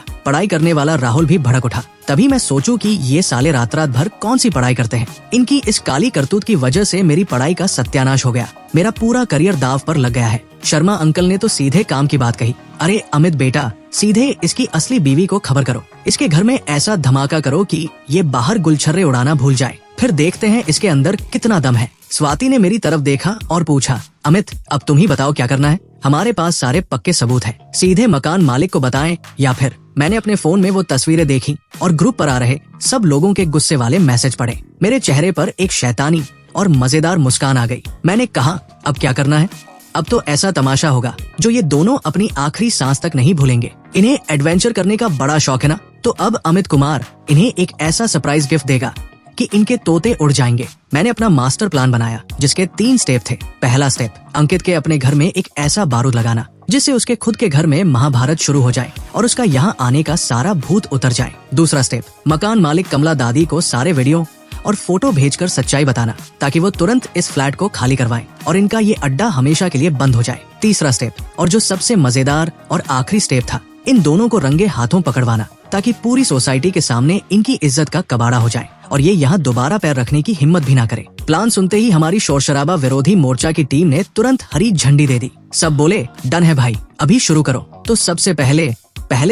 पढ़ाई करने वाला राहुल भी भड़क उठा। तभी मैं सोचूं कि ये साले रात रात भर कौन सी पढ़ाई करते हैं। इनकी इस काली करतूत की वजह से मेरी पढ़ाई का सत्यानाश हो गया। मेरा पूरा करियर दाव पर लग गया है। शर्मा अंकल ने तो सीधे काम की बात कही। अरे अमित बेटा, सीधे इसकी असली बीवी को खबर करो। इसके घर में ऐसा धमाका करो कि ये बाहर गुलछर्रे उड़ाना भूल जाए। फिर देखते हैं इसके अंदर कितना दम है। स्वाति ने मेरी तरफ देखा और पूछा, अमित अब तुम ही बताओ क्या करना है। हमारे पास सारे पक्के सबूत हैं। सीधे मकान मालिक को बताएं या फिर। मैंने अपने फोन में वो तस्वीरें देखी और ग्रुप पर आ रहे सब लोगों के गुस्से वाले मैसेज पढ़े। मेरे चेहरे पर एक शैतानी और मजेदार मुस्कान आ गई। मैंने कहा, अब क्या करना है? अब तो ऐसा तमाशा होगा जो ये दोनों अपनी आखिरी सांस तक नहीं भूलेंगे। इन्हें एडवेंचर करने का बड़ा शौक है ना, तो अब अमित कुमार इन्हें एक ऐसा सरप्राइज गिफ्ट देगा कि इनके तोते उड़ जाएंगे। मैंने अपना मास्टर प्लान बनाया जिसके 3 स्टेप थे। पहला स्टेप, अंकित के अपने घर में एक ऐसा बारूद लगाना जिससे उसके खुद के घर में महाभारत शुरू हो जाए और उसका यहाँ आने का सारा भूत उतर जाए। दूसरा स्टेप, मकान मालिक कमला दादी को सारे वीडियो और फोटो भेजकर सच्चाई बताना ताकि वो तुरंत इस फ्लैट को खाली करवाएं और इनका ये अड्डा हमेशा के लिए बंद हो जाए। तीसरा स्टेप और जो सबसे मजेदार और आखिरी स्टेप था, इन दोनों को रंगे हाथों पकड़वाना ताकि पूरी सोसाइटी के सामने इनकी इज्जत का कबाड़ा हो जाए और ये यहाँ दोबारा पैर रखने की हिम्मत भी ना करे। प्लान सुनते ही हमारी शोर शराबा विरोधी मोर्चा की टीम ने तुरंत हरी झंडी दे दी। सब बोले, डन है भाई, अभी शुरू करो। तो सबसे पहले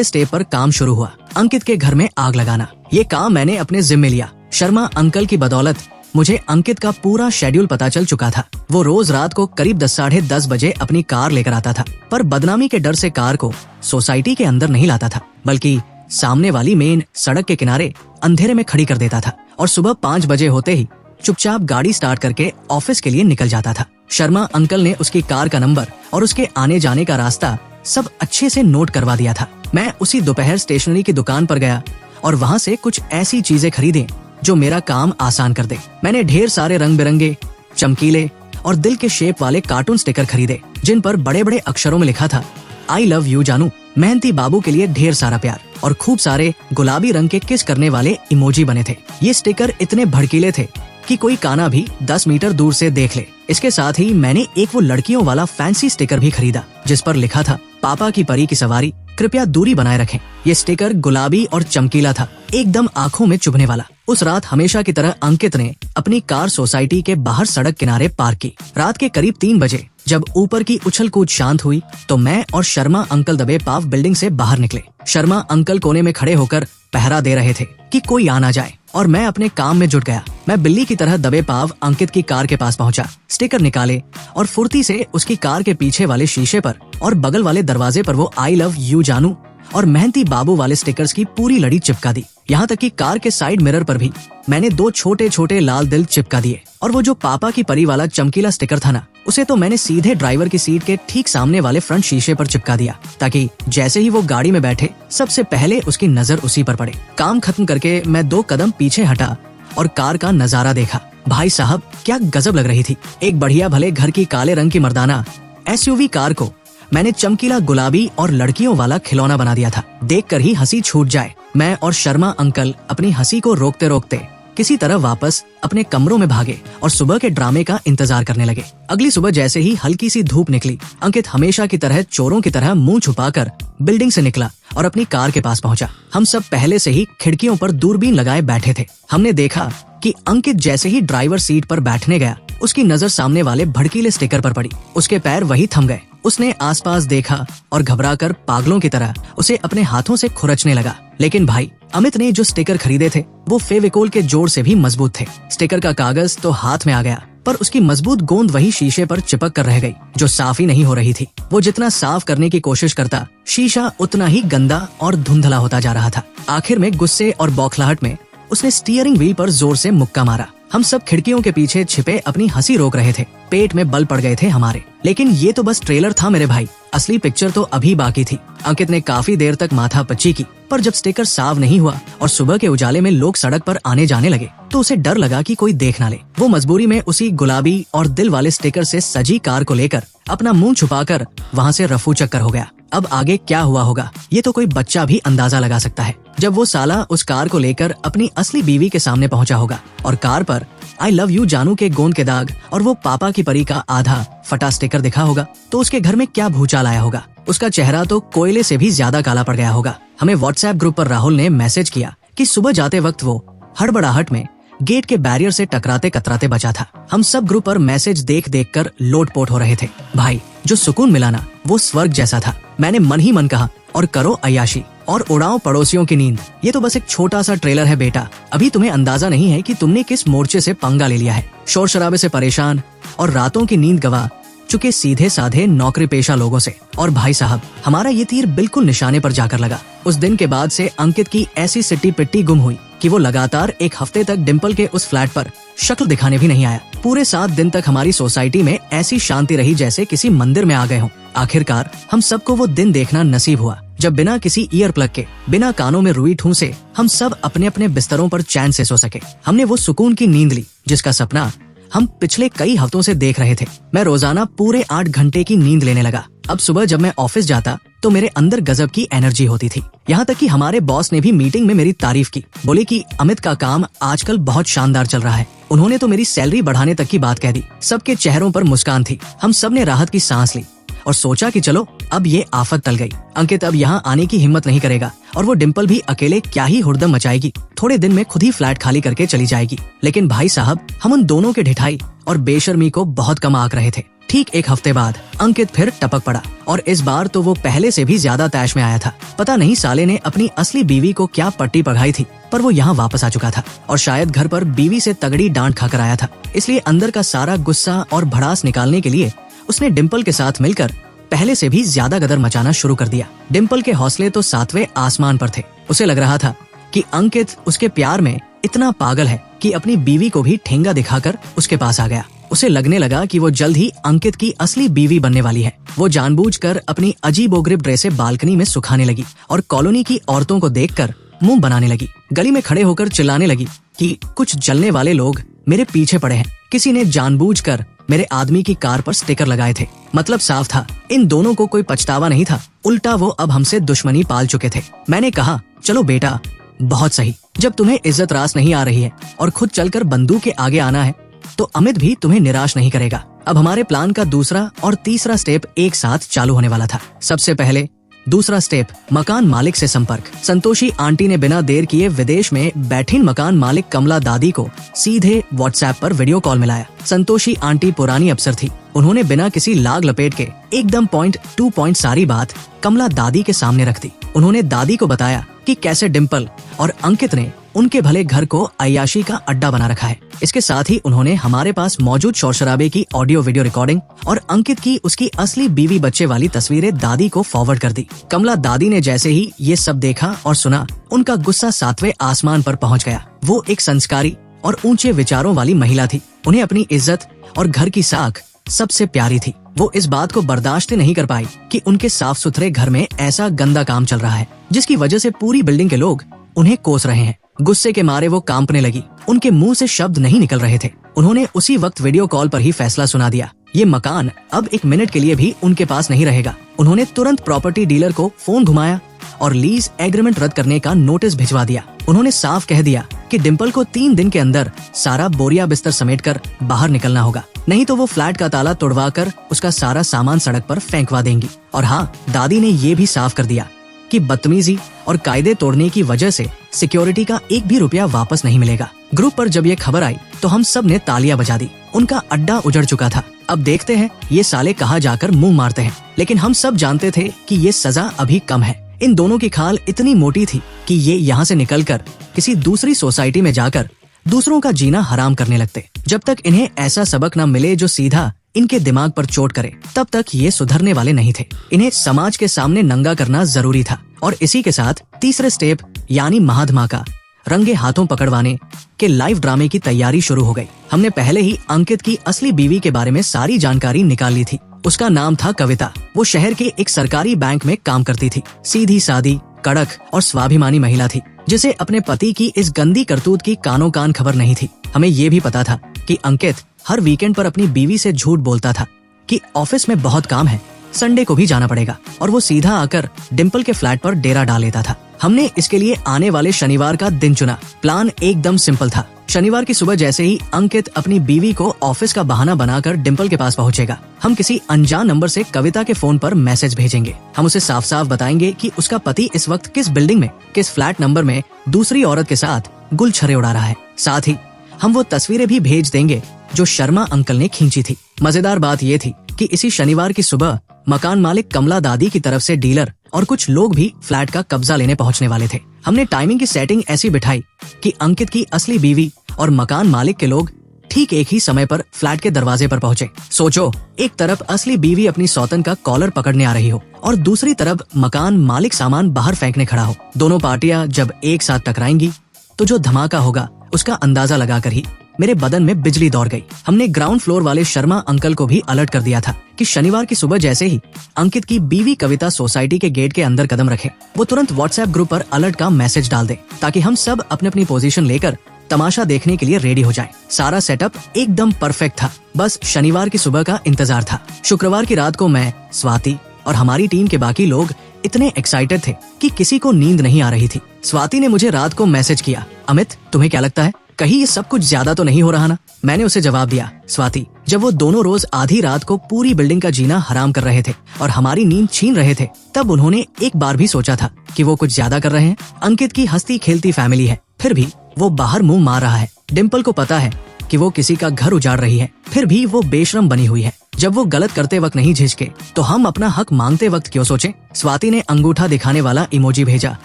स्टेप पर काम शुरू हुआ, अंकित के घर में आग लगाना। ये काम मैंने अपने जिम्मे लिया। शर्मा अंकल की बदौलत मुझे अंकित का पूरा शेड्यूल पता चल चुका था। वो रोज रात को करीब 10 साढ़े 10 बजे अपनी कार लेकर आता था, पर बदनामी के डर से कार को सोसाइटी के अंदर नहीं लाता था, बल्कि सामने वाली मेन सड़क के किनारे अंधेरे में खड़ी कर देता था और सुबह 5 बजे होते ही चुपचाप गाड़ी स्टार्ट करके ऑफिस के लिए निकल जाता था। शर्मा अंकल ने उसकी कार का नंबर और उसके आने जाने का रास्ता सब अच्छे से नोट करवा दिया था। मैं उसी दोपहर स्टेशनरी की दुकान पर गया और वहाँ से कुछ ऐसी चीजें खरीदे जो मेरा काम आसान कर दे। मैंने ढेर सारे रंग बिरंगे, चमकीले और दिल के शेप वाले कार्टून स्टिकर खरीदे जिन पर बड़े बड़े अक्षरों में लिखा था, आई लव यू जानू। मेहनती बाबू के लिए ढेर सारा प्यार और खूब सारे गुलाबी रंग के किस करने वाले इमोजी बने थे। ये स्टिकर इतने भड़कीले थे कि कोई काना भी 10 मीटर दूर से देख ले। इसके साथ ही मैंने एक वो लड़कियों वाला फैंसी स्टिकर भी खरीदा जिस पर लिखा था, पापा की परी की सवारी, कृपया दूरी बनाए रखें। ये स्टिकर गुलाबी और चमकीला था, एकदम आंखों में चुभने वाला। उस रात हमेशा की तरह अंकित ने अपनी कार सोसाइटी के बाहर सड़क किनारे पार्क की। रात के करीब 3 बजे जब ऊपर की उछल कूद शांत हुई तो मैं और शर्मा अंकल दबे पाव बिल्डिंग से बाहर निकले। शर्मा अंकल कोने में खड़े होकर पहरा दे रहे थे कि कोई आ ना जाए और मैं अपने काम में जुट गया। मैं बिल्ली की तरह दबे पाव अंकित की कार के पास पहुंचा, स्टिकर निकाले और फुर्ती से उसकी कार के पीछे वाले शीशे पर और बगल वाले दरवाजे पर वो आई लव यू जानू और मेहनती बाबू वाले स्टिकर्स की पूरी लड़ी चिपका दी। यहाँ तक कि कार के साइड मिरर पर भी मैंने 2 छोटे छोटे लाल दिल चिपका दिए और वो जो पापा की परी वाला चमकीला स्टिकर था ना, उसे तो मैंने सीधे ड्राइवर की सीट के ठीक सामने वाले फ्रंट शीशे पर चिपका दिया ताकि जैसे ही वो गाड़ी में बैठे सबसे पहले उसकी नजर उसी पर पड़े। काम खत्म करके मैं 2 कदम पीछे हटा और कार का नजारा देखा। भाई साहब क्या गजब लग रही थी। एक बढ़िया भले घर की काले रंग की मर्दाना SUV कार को मैंने चमकीला गुलाबी और लड़कियों वाला खिलौना बना दिया था। देखकर ही हंसी छूट जाए। मैं और शर्मा अंकल अपनी हंसी को रोकते रोकते किसी तरह वापस अपने कमरों में भागे और सुबह के ड्रामे का इंतजार करने लगे। अगली सुबह जैसे ही हल्की सी धूप निकली, अंकित हमेशा की तरह चोरों की तरह मुंह छुपाकर बिल्डिंग से निकला और अपनी कार के पास पहुंचा। हम सब पहले से ही खिड़कियों पर दूरबीन लगाए बैठे थे। हमने देखा कि अंकित जैसे ही ड्राइवर सीट पर बैठने गया, उसकी नजर सामने वाले भड़कीले स्टिकर पर पड़ी। उसके पैर वही थम गए। उसने आसपास देखा और घबराकर पागलों की तरह उसे अपने हाथों से खुरचने लगा। लेकिन भाई, अमित ने जो स्टिकर खरीदे थे वो फेविकोल के जोड़ से भी मजबूत थे। स्टिकर का कागज तो हाथ में आ गया, पर उसकी मजबूत गोंद वही शीशे पर चिपक कर रह गई, जो साफ ही नहीं हो रही थी। वो जितना साफ करने की कोशिश करता, शीशा उतना ही गंदा और धुंधला होता जा रहा था। आखिर में गुस्से और बौखलाहट में उसने स्टीयरिंग व्हील पर जोर से मुक्का मारा। हम सब खिड़कियों के पीछे छिपे अपनी हंसी रोक रहे थे। पेट में बल पड़ गए थे हमारे। लेकिन ये तो बस ट्रेलर था मेरे भाई, असली पिक्चर तो अभी बाकी थी। अंकित ने काफी देर तक माथा पच्ची की, पर जब स्टिकर साफ नहीं हुआ और सुबह के उजाले में लोग सड़क पर आने जाने लगे तो उसे डर लगा कि कोई देख ना ले। वो मजबूरी में उसी गुलाबी और दिल वाले स्टिकर से सजी कार को लेकर अपना मुंह छुपाकर वहाँ से रफू चक्कर हो गया। अब आगे क्या हुआ होगा ये तो कोई बच्चा भी अंदाजा लगा सकता है। जब वो साला उस कार को लेकर अपनी असली बीवी के सामने पहुंचा होगा और कार पर आई लव यू जानू के गोंद के दाग और वो पापा की परी का आधा फटा स्टिकर दिखा होगा तो उसके घर में क्या भूचाल आया होगा। उसका चेहरा तो कोयले से भी ज्यादा काला पड़ गया होगा। हमें व्हाट्सएप ग्रुप पर राहुल ने मैसेज किया कि सुबह जाते वक्त वो हड़बड़ाहट में गेट के बैरियर से टकराते कतराते बचा था। हम सब ग्रुप पर मैसेज देख देख कर लोटपोट हो रहे थे। भाई जो सुकून मिला ना वो स्वर्ग जैसा था। मैंने मन ही मन कहा और करो अय्याशी और उड़ाओ पड़ोसियों की नींद। ये तो बस एक छोटा सा ट्रेलर है बेटा, अभी तुम्हें अंदाजा नहीं है कि तुमने किस मोर्चे से पंगा ले लिया है। शोर शराबे से परेशान और रातों की नींद गवा चुके सीधे साधे नौकरी पेशा लोगों से। और भाई साहब हमारा ये तीर बिल्कुल निशाने पर जाकर लगा। उस दिन के बाद से अंकित की ऐसी सिट्टी पिट्टी गुम हुई कि वो लगातार एक हफ्ते तक डिम्पल के उस फ्लैट पर शक्ल दिखाने भी नहीं आया। पूरे 7 दिन तक हमारी सोसाइटी में ऐसी शांति रही जैसे किसी मंदिर में आ गए हों। आखिरकार हम सबको वो दिन देखना नसीब हुआ जब बिना किसी ईयर प्लग के, बिना कानों में रुई ठूंसे हम सब अपने अपने बिस्तरों पर चैन से सो सके। हमने वो सुकून की नींद ली जिसका सपना हम पिछले कई हफ्तों से देख रहे थे। मैं रोजाना पूरे 8 घंटे की नींद लेने लगा। अब सुबह जब मैं ऑफिस जाता तो मेरे अंदर गजब की एनर्जी होती थी। यहाँ तक कि हमारे बॉस ने भी मीटिंग में मेरी तारीफ की। बोले कि अमित का काम आजकल बहुत शानदार चल रहा है। उन्होंने तो मेरी सैलरी बढ़ाने तक की बात कह दी। सबके चेहरों पर मुस्कान थी। हम सब ने राहत की सांस ली और सोचा कि चलो अब ये आफत टल गई। अंकित अब यहाँ आने की हिम्मत नहीं करेगा और वो डिम्पल भी अकेले क्या ही हुड़दम मचाएगी। थोड़े दिन में खुद ही फ्लैट खाली करके चली जाएगी। लेकिन भाई साहब हम उन दोनों के ढिठाई और बेशर्मी को बहुत कम आंक रहे थे। ठीक 1 हफ्ते बाद अंकित फिर टपक पड़ा और इस बार तो वो पहले से भी ज्यादा तैश में आया था। पता नहीं साले ने अपनी असली बीवी को क्या पट्टी पढ़ाई थी, पर वो यहाँ वापस आ चुका था और शायद घर पर बीवी से तगड़ी डांट खाकर आया था। इसलिए अंदर का सारा गुस्सा और भड़ास निकालने के लिए उसने डिम्पल के साथ मिलकर पहले से भी ज्यादा गदर मचाना शुरू कर दिया। डिम्पल के हौसले तो 7वें आसमान पर थे। उसे लग रहा था कि अंकित उसके प्यार में इतना पागल है कि अपनी बीवी को भी ठेंगा दिखाकर उसके पास आ गया। उसे लगने लगा कि वो जल्द ही अंकित की असली बीवी बनने वाली है। वो जानबूझकर अपनी अजीबोगरीब ड्रेसें बालकनी में सुखाने लगी और कॉलोनी की औरतों को देखकर मुंह बनाने लगी। गली में खड़े होकर चिल्लाने लगी कि कुछ जलने वाले लोग मेरे पीछे पड़े हैं। किसी ने जानबूझकर मेरे आदमी की कार पर स्टिकर लगाए थे। मतलब साफ था इन दोनों को कोई पछतावा नहीं था, उल्टा वो अब हमसे दुश्मनी पाल चुके थे। मैंने कहा चलो बेटा बहुत सही, जब तुम्हें इज्जत रास नहीं आ रही है और खुद चलकर बंदूक के आगे आना है तो अमित भी तुम्हें निराश नहीं करेगा। अब हमारे प्लान का दूसरा और तीसरा स्टेप एक साथ चालू होने वाला था। सबसे पहले दूसरा स्टेप, मकान मालिक से संपर्क। संतोषी आंटी ने बिना देर किए विदेश में बैठी मकान मालिक कमला दादी को सीधे व्हाट्सएप पर वीडियो कॉल मिलाया। संतोषी आंटी पुरानी अफसर थी। उन्होंने बिना किसी लाग लपेट के एकदम पॉइंट टू पॉइंट सारी बात कमला दादी के सामने रख दी। उन्होंने दादी को बताया कि कैसे डिम्पल और अंकित ने उनके भले घर को अय्याशी का अड्डा बना रखा है। इसके साथ ही उन्होंने हमारे पास मौजूद शोर शराबे की ऑडियो वीडियो रिकॉर्डिंग और अंकित की उसकी असली बीवी बच्चे वाली तस्वीरें दादी को फॉरवर्ड कर दी। कमला दादी ने जैसे ही ये सब देखा और सुना, उनका गुस्सा 7वें आसमान पर पहुंच गया। वो एक संस्कारी और ऊंचे विचारों वाली महिला थी। उन्हें अपनी इज्जत और घर की साख सबसे प्यारी थी। वो इस बात को बर्दाश्त नहीं कर पाई कि उनके साफ सुथरे घर में ऐसा गंदा काम चल रहा है जिसकी वजह से पूरी बिल्डिंग के लोग उन्हें कोस रहे हैं। गुस्से के मारे वो कांपने लगी। उनके मुंह से शब्द नहीं निकल रहे थे। उन्होंने उसी वक्त वीडियो कॉल पर ही फैसला सुना दिया। ये मकान अब 1 मिनट के लिए भी उनके पास नहीं रहेगा। उन्होंने तुरंत प्रॉपर्टी डीलर को फोन घुमाया और लीज एग्रीमेंट रद्द करने का नोटिस भिजवा दिया। उन्होंने साफ कह दिया कि डिम्पल को 3 दिन के अंदर सारा बोरिया बिस्तर समेटकर बाहर निकलना होगा, नहीं तो वो फ्लैट का ताला तोड़वाकर उसका सारा सामान सड़क पर फेंकवा देंगी। और हाँ, दादी ने ये भी साफ कर दिया कि बदतमीजी और कायदे तोड़ने की वजह से सिक्योरिटी का 1 भी रुपया वापस नहीं मिलेगा। ग्रुप पर जब ये खबर आई तो हम सब ने तालियां बजा दी। उनका अड्डा उजड़ चुका था। अब देखते हैं ये साले कहाँ जाकर मुंह मारते हैं। लेकिन हम सब जानते थे कि ये सजा अभी कम है। इन दोनों की खाल इतनी मोटी थी कि ये यहाँ से निकलकर किसी दूसरी सोसाइटी में जाकर दूसरों का जीना हराम करने लगते। जब तक इन्हें ऐसा सबक न मिले जो सीधा इनके दिमाग पर चोट करे, तब तक ये सुधरने वाले नहीं थे। इन्हें समाज के सामने नंगा करना जरूरी था। और इसी के साथ तीसरे स्टेप यानी महाधमाका रंगे हाथों पकड़वाने के लाइव ड्रामे की तैयारी शुरू हो गई। हमने पहले ही अंकित की असली बीवी के बारे में सारी जानकारी निकाल ली थी। उसका नाम था कविता। वो शहर के एक सरकारी बैंक में काम करती थी। सीधी सादी, कड़क और स्वाभिमानी महिला थी, जिसे अपने पति की इस गंदी करतूत की कानों कान खबर नहीं थी। हमें ये भी पता था कि अंकित हर वीकेंड पर अपनी बीवी से झूठ बोलता था कि ऑफिस में बहुत काम है, संडे को भी जाना पड़ेगा, और वो सीधा आकर डिम्पल के फ्लैट पर डेरा डाल लेता था। हमने इसके लिए आने वाले शनिवार का दिन चुना। प्लान एकदम सिंपल था। शनिवार की सुबह जैसे ही अंकित अपनी बीवी को ऑफिस का बहाना बनाकर डिम्पल के पास पहुंचेगा, हम किसी अनजान नंबर से कविता के फोन पर मैसेज भेजेंगे। हम उसे साफ साफ बताएंगे कि उसका पति इस वक्त किस बिल्डिंग में, किस फ्लैट नंबर में दूसरी औरत के साथ गुलछरे उड़ा रहा है। साथ ही हम वो तस्वीरें भी भेज देंगे जो शर्मा अंकल ने खींची थी। मजेदार बात ये थी कि इसी शनिवार की सुबह मकान मालिक कमला दादी की तरफ से डीलर और कुछ लोग भी फ्लैट का कब्जा लेने पहुंचने वाले थे। हमने टाइमिंग की सेटिंग ऐसी बिठाई कि अंकित की असली बीवी और मकान मालिक के लोग ठीक एक ही समय पर फ्लैट के दरवाजे पर पहुंचे। सोचो, एक तरफ असली बीवी अपनी सौतन का कॉलर पकड़ने आ रही हो और दूसरी तरफ मकान मालिक सामान बाहर फेंकने खड़ा हो। दोनों पार्टियां जब एक साथ टकराएंगी तो जो धमाका होगा उसका अंदाजा लगाकर ही मेरे बदन में बिजली दौड़ गई। हमने ग्राउंड फ्लोर वाले शर्मा अंकल को भी अलर्ट कर दिया था कि शनिवार की सुबह जैसे ही अंकित की बीवी कविता सोसाइटी के गेट के अंदर कदम रखे, वो तुरंत व्हाट्सएप ग्रुप पर अलर्ट का मैसेज डाल दे, ताकि हम सब अपनी अपनी पोजीशन लेकर तमाशा देखने के लिए रेडी हो जाएं। सारा सेटअप एकदम परफेक्ट था। बस शनिवार की सुबह का इंतजार था। शुक्रवार की रात को मैं, स्वाति और हमारी टीम के बाकी लोग इतने एक्साइटेड थे कि किसी को नींद नहीं आ रही थी। स्वाति ने मुझे रात को मैसेज किया, अमित तुम्हें क्या लगता है, कहीं ये सब कुछ ज्यादा तो नहीं हो रहा ना? मैंने उसे जवाब दिया, स्वाति, जब वो दोनों रोज आधी रात को पूरी बिल्डिंग का जीना हराम कर रहे थे और हमारी नींद छीन रहे थे, तब उन्होंने एक बार भी सोचा था कि वो कुछ ज्यादा कर रहे हैं? अंकित की हंसती खेलती फैमिली है, फिर भी वो बाहर मुंह मार रहा है। डिम्पल को पता है कि वो किसी का घर उजाड़ रही है, फिर भी वो बेशरम बनी हुई है। जब वो गलत करते वक्त नहीं झिझके तो हम अपना हक मांगते वक्त क्यों सोचें? स्वाति ने अंगूठा दिखाने वाला इमोजी भेजा